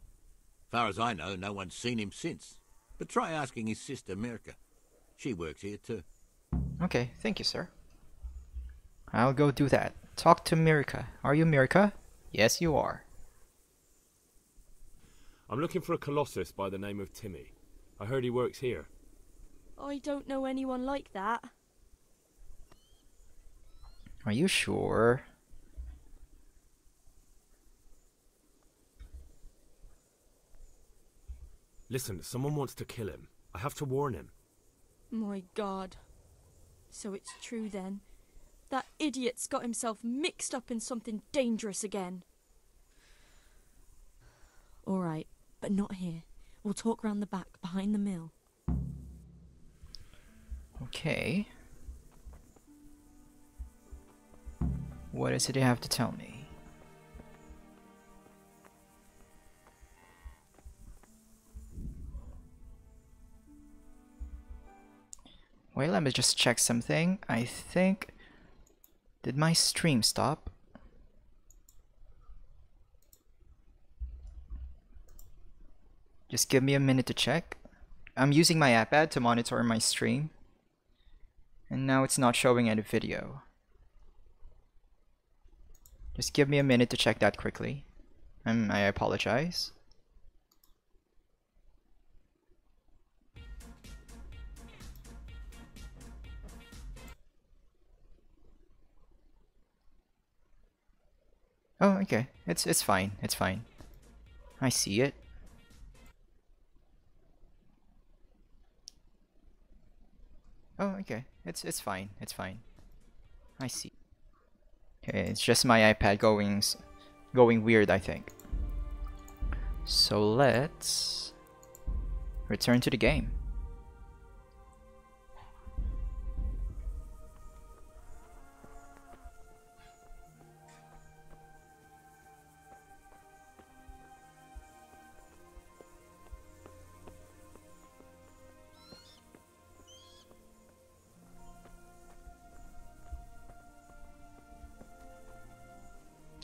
Far as I know, no one's seen him since. But try asking his sister, Mirka. She works here too.
Okay, thank you, sir. I'll go do that. Talk to Mirka. Are you Mirka? Yes, you are.
I'm looking for a colossus by the name of Timmy. I heard he works here.
I don't know anyone like that.
Are you sure?
Listen, someone wants to kill him. I have to warn him.
My God. So it's true then. That idiot's got himself mixed up in something dangerous again. All right, but not here. We'll talk round the back, behind the mill.
Okay. What is it you have to tell me? Wait, let me just check something. I think... Did my stream stop? Just give me a minute to check. I'm using my iPad to monitor my stream. And now it's not showing any video. Just give me a minute to check that quickly. I apologize. Oh, okay. It's fine. It's fine. I see it. Oh, okay. It's fine. It's fine. I see. Okay, it's just my iPad going weird, I think. So let's return to the game.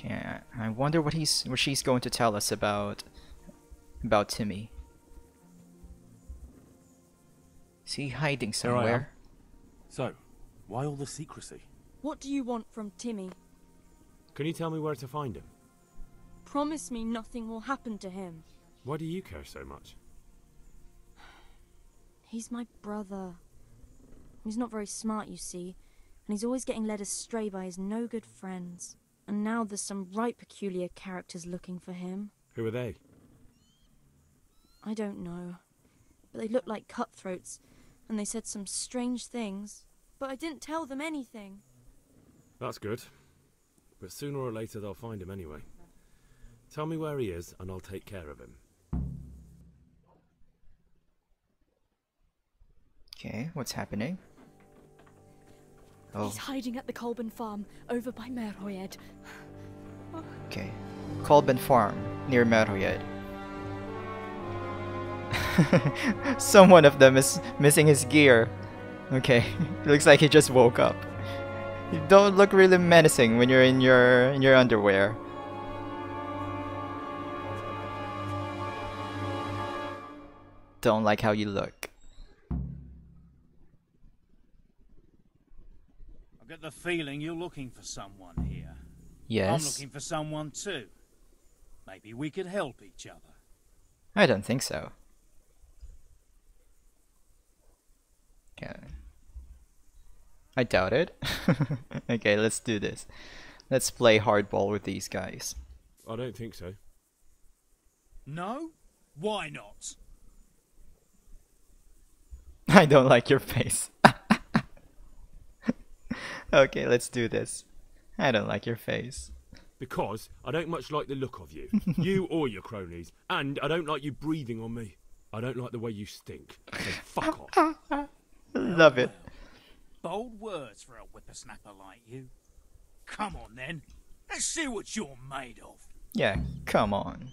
Yeah, I wonder what she's going to tell us about Timmy. Is he hiding somewhere?
So, why all the secrecy?
What do you want from Timmy?
Can you tell me where to find him?
Promise me nothing will happen to him.
Why do you care so much?
He's my brother. He's not very smart, you see, and he's always getting led astray by his no-good friends. And now there's some right peculiar characters looking for him.
Who are they?
I don't know. But they look like cutthroats, and they said some strange things. But I didn't tell them anything.
That's good. But sooner or later they'll find him anyway. Tell me where he is, and I'll take care of him.
Okay, what's happening? Oh.
He's hiding at the Colburn farm, over by Merhoyed.
Okay. Colburn farm, near Merhoyed. Someone of them is missing his gear. Okay, looks like he just woke up. You don't look really menacing when you're in your underwear. Don't like how you look.
I get the feeling you're looking for someone here.
Yes.
I'm looking for someone too. Maybe we could help each other.
I don't think so. Okay. I doubt it. Okay, let's do this. Let's play hardball with these guys.
I don't think so.
No? Why not?
I don't like your face. Okay, let's do this. I don't like your face.
Because I don't much like the look of you. You or your cronies. And I don't like you breathing on me. I don't like the way you stink. So fuck off.
Love it.
Bold words for a whippersnapper like you. Come on then. Let's see what you're made of.
Yeah, come on.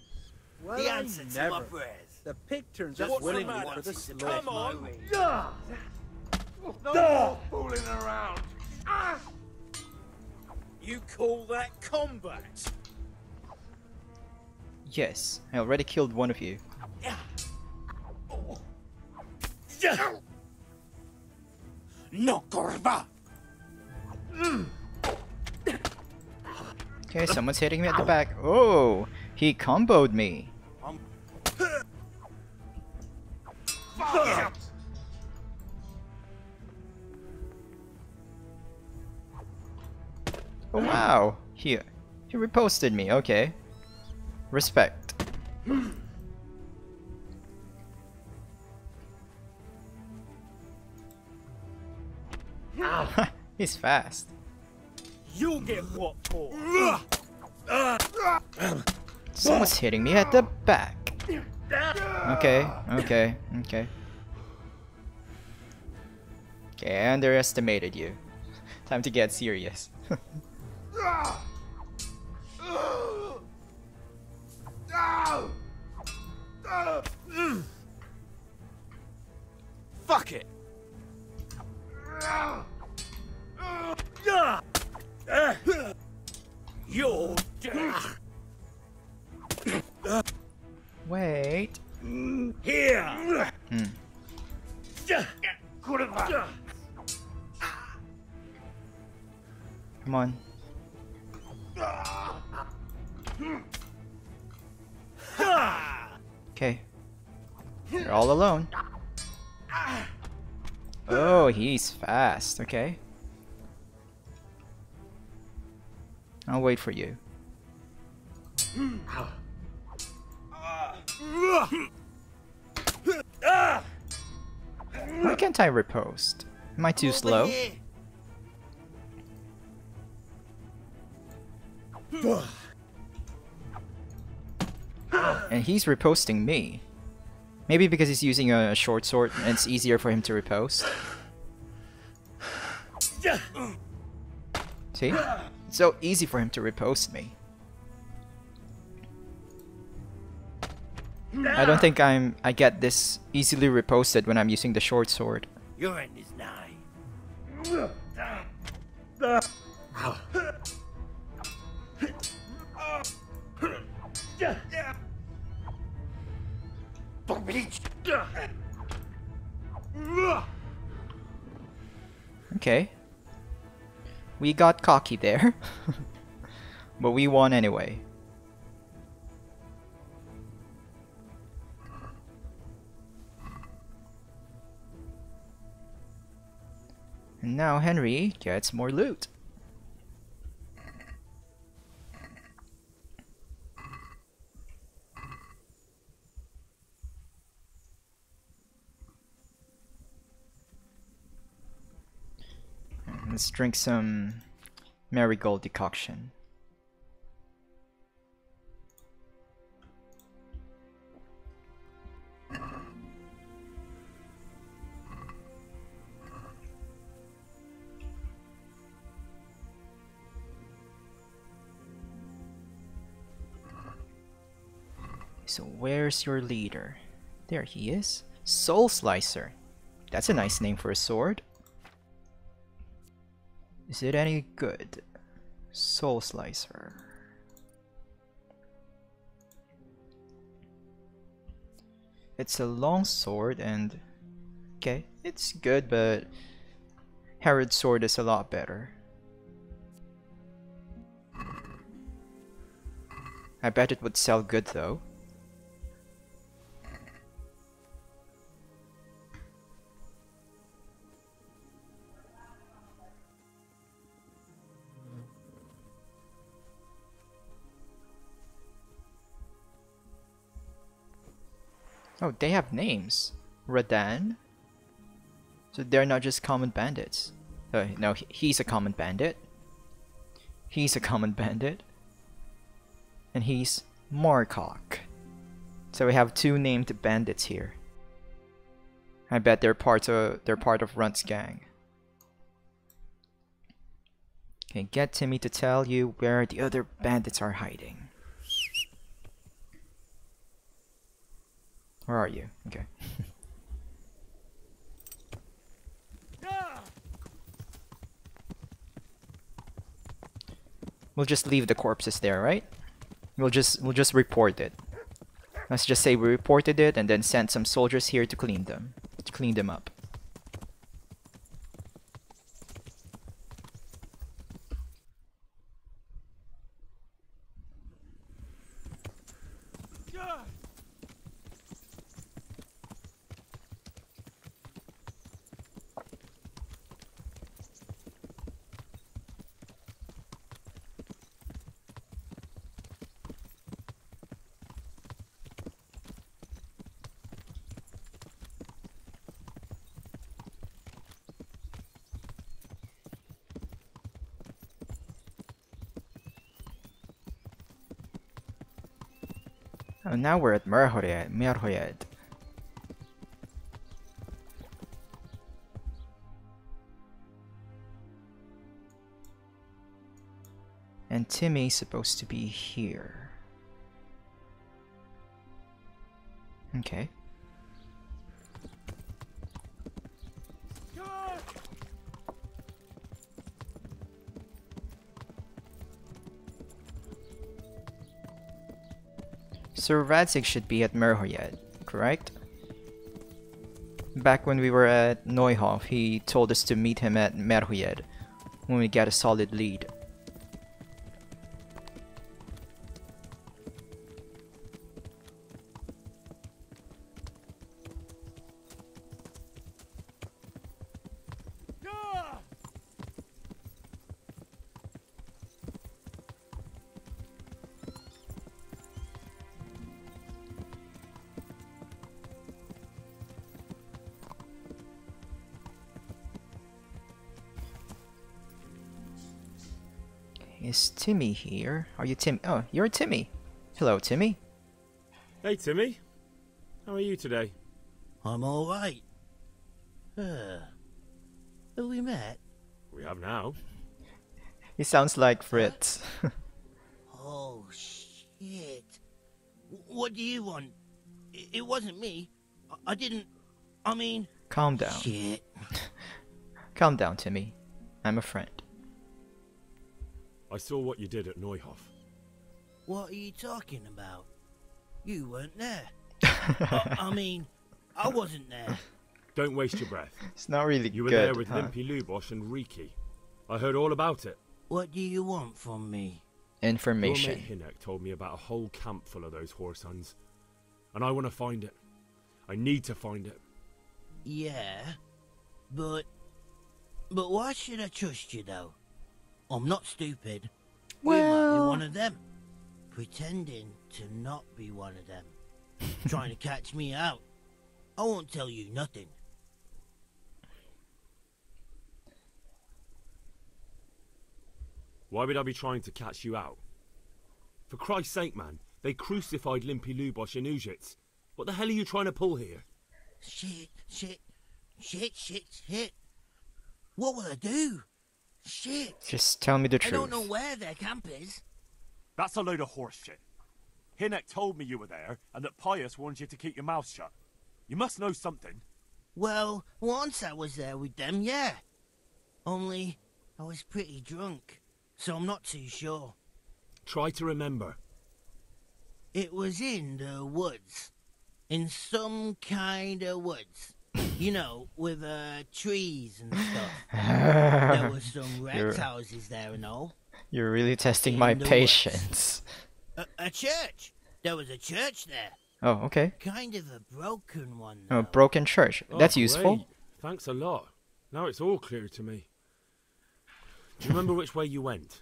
Well, the answer to my prayers. The pig turns up willingly for the slow.
Come on.
No more fooling around.
You call that combat?
Yes, I already killed one of you.
No corva.
Okay, someone's hitting me at the back. Oh, he comboed me. Oh wow, he reposted me. Okay, respect. He's fast.
You'll get what for.
Someone's hitting me at the back. Okay, okay, okay. Okay, I underestimated you. Time to get serious.
Fuck it. You're dead.
Wait.
Here.
Come on. Okay. You're all alone. Oh, he's fast. Okay. I'll wait for you. Why can't I riposte? Am I too slow? And he's riposting me. Maybe because he's using a short sword and it's easier for him to riposte. See? It's so easy for him to riposte me. I don't think I get this easily riposted when I'm using the short sword.
Your end is nigh.
Okay. We got cocky there. But we won anyway. And now Henry gets more loot. Let's drink some marigold decoction. So where's your leader? There he is. Soul Slicer. That's a nice name for a sword. Is it any good? Soul Slicer. It's a long sword and... okay, it's good, but... Herod's sword is a lot better. I bet it would sell good though. Oh, they have names. Radan. So they're not just common bandits. No, he's a common bandit. He's a common bandit. And he's Marcock. So we have two named bandits here. I bet they're part of Runt's gang. Okay, get Timmy to tell you where the other bandits are hiding. Where are you? Okay. We'll just leave the corpses there, right? We'll just report it. Let's just say we reported it and then sent some soldiers here to clean them. To clean them up. Oh, now we're at Merhoyed. And Timmy's supposed to be here. Okay. So Radzig should be at Merhoyed, correct? Back when we were at Neuhof, he told us to meet him at Merhoyed when we get a solid lead. Is Timmy here? Are you Tim? Oh, you're Timmy. Hello, Timmy.
Hey, Timmy. How are you today?
I'm alright. Have we met?
We have now.
He sounds like Fritz.
Oh, shit. What do you want? It wasn't me. I didn't... I mean...
Calm down.
Shit.
Calm down, Timmy. I'm a friend.
I saw what you did at Neuhof.
What are you talking about? You weren't there. I mean, I wasn't there.
Don't waste your breath.
It's not really good.
You were there with Limpy Lubosh and Reeky. I heard all about it.
What do you want from me?
Information.
Your mate Hinek told me about a whole camp full of those horse huns. And I want to find it. I need to find it.
Yeah, but why should I trust you, though? I'm not stupid.
Well...
You might be one of them. Pretending to not be one of them. Trying to catch me out. I won't tell you nothing.
Why would I be trying to catch you out? For Christ's sake, man, they crucified Limpy Lubosh and Ujits. What the hell are you trying to pull here?
Shit. What will I do? Shit.
Just tell me the truth.
I don't know where their camp is.
That's a load of horse shit. Hinek told me you were there, and that Pius warned you to keep your mouth shut. You must know something.
Well, once I was there with them, yeah. Only, I was pretty drunk, so I'm not too sure.
Try to remember.
It was in the woods. In some kind of woods. You know, with trees and stuff. There were some wrecked houses there and all.
You're really testing my patience.
A church. There was a church there.
Oh, okay.
Kind of a broken one, though.
Oh, broken church. That's useful.
Great. Thanks a lot. Now it's all clear to me. Do you remember which way you went?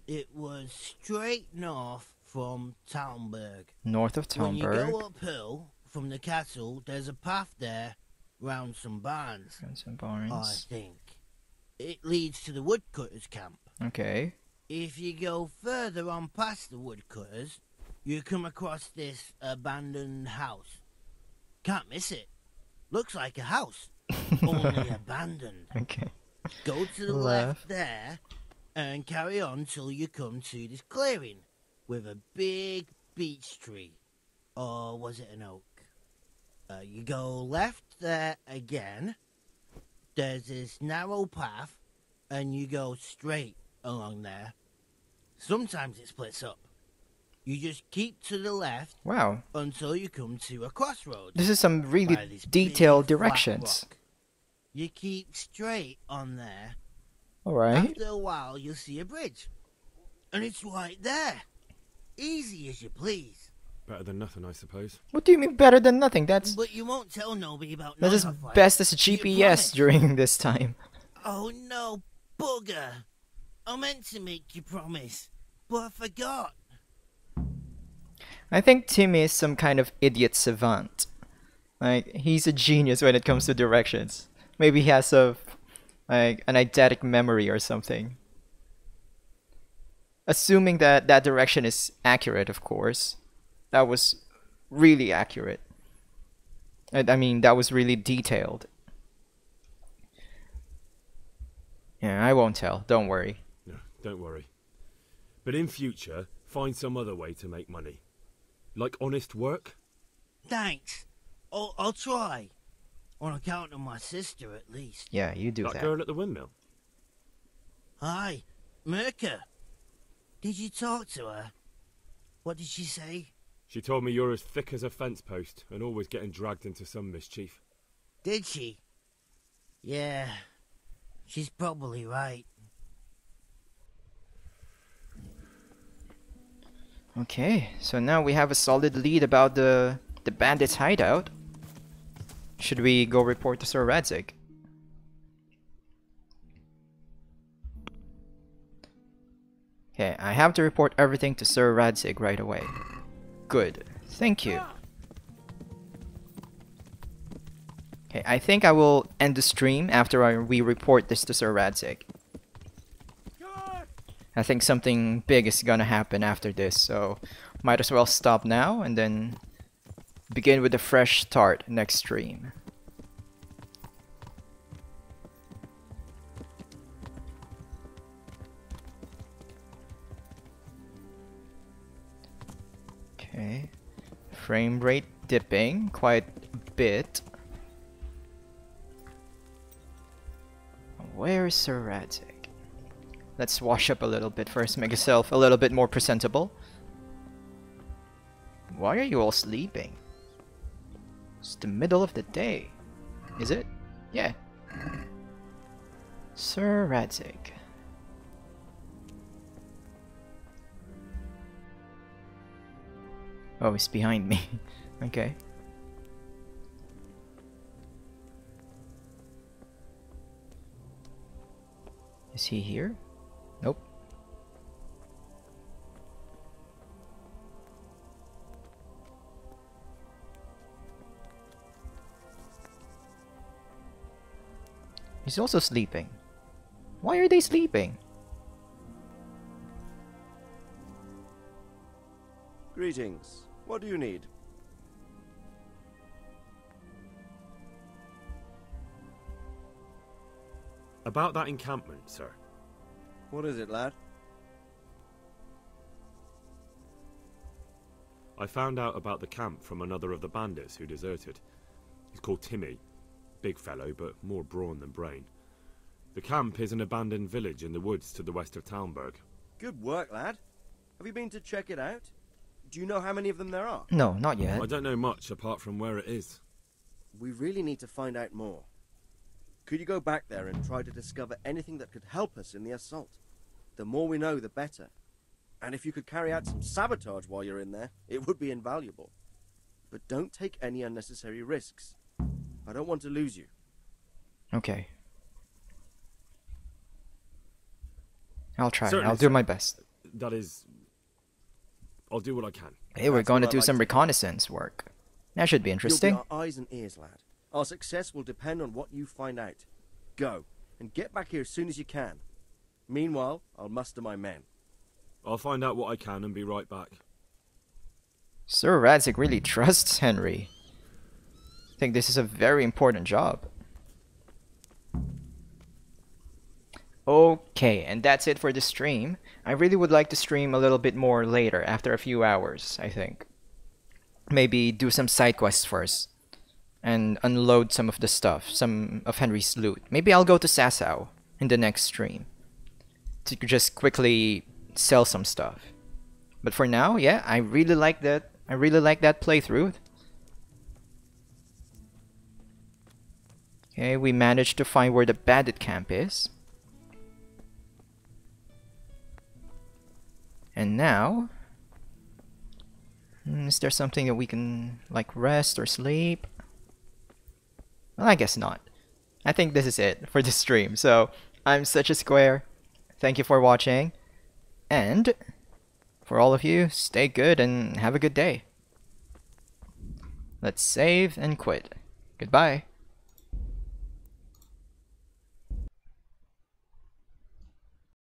It was straight north from Talmberg.
North of Talmberg.
When you go uphill from the castle, there's a path there round some barns.
Round some barns.
I think. It leads to the woodcutters' camp.
Okay.
If you go further on past the woodcutters, you come across this abandoned house. Can't miss it. Looks like a house, only abandoned.
Okay.
Go to the left there and carry on till you come to this clearing with a big beech tree. Or was it an oak? You go left there again. There's this narrow path, and you go straight along there. Sometimes it splits up. You just keep to the left.
Wow.
Until you come to a crossroads.
This is some really detailed directions.
You keep straight on there.
Alright.
After a while, you'll see a bridge. And it's right there. Easy as you please.
Better than nothing, I suppose.
What do you mean better than nothing? That's
But you won't tell nobody about
as
none of it.
best as a GPS during this time.
Oh no, bugger. I meant to make you promise, but I forgot.
I think Timmy is some kind of idiot savant. Like, he's a genius when it comes to directions. Maybe he has an eidetic memory or something. Assuming that that direction is accurate, of course. That was really accurate. I mean, that was really detailed. Yeah, I won't tell. Don't worry.
No, don't worry. But in future, find some other way to make money. Like honest work?
Thanks. I'll try. On account of my sister, at least.
Yeah, you do that.
That girl at the windmill?
Hi, Mirka. Did you talk to her? What did she say?
She told me you're as thick as a fence post and always getting dragged into some mischief.
Did she? Yeah, she's probably right.
Okay, so now we have a solid lead about the bandits' hideout. Should we go report to Sir Radzig? Okay, I have to report everything to Sir Radzig right away. Good, thank you. Okay, I think I will end the stream after we report this to Sir Radzig. I think something big is gonna happen after this, so might as well stop now and then begin with a fresh start next stream. Okay, frame rate dipping quite a bit. Where is Sir Radzig? Let's wash up a little bit first, make yourself a little bit more presentable. Why are you all sleeping? It's the middle of the day. Is it? Yeah. Sir Radzig. Oh, he's behind me. Okay. Is he here? Nope. He's also sleeping. Why are they sleeping?
Greetings. What do you need?
About that encampment, sir.
What is it, lad?
I found out about the camp from another of the bandits who deserted. He's called Timmy. Big fellow, but more brawn than brain. The camp is an abandoned village in the woods to the west of Talmberg.
Good work, lad. Have you been to check it out? Do you know how many of them there are?
No, not yet.
I don't know much apart from where it is.
We really need to find out more. Could you go back there and try to discover anything that could help us in the assault? The more we know, the better. And if you could carry out some sabotage while you're in there, it would be invaluable. But don't take any unnecessary risks. I don't want to lose you.
Okay. I'll try.
Certainly,
I'll do my best.
That is... I'll do what I can.
Hey, we're going to do some reconnaissance work. That should be interesting.
You'll be our eyes and ears, lad. Our success will depend on what you find out. Go, and get back here as soon as you can. Meanwhile, I'll muster my men.
I'll find out what I can and be right back.
Sir Radzig really trusts Henry. I think this is a very important job. Okay, and that's it for the stream. I really would like to stream a little bit more later, after a few hours, I think. Maybe do some side quests first. And unload some of the stuff, some of Henry's loot. Maybe I'll go to Sasau in the next stream. To just quickly sell some stuff. But for now, yeah, I really like that. I really like that playthrough. Okay, we managed to find where the bandit camp is. And now, is there something that we can like rest or sleep? Well, I guess not. I think this is it for the stream. So, I'm SuchaSquare. Thank you for watching. And, for all of you, stay good and have a good day. Let's save and quit. Goodbye.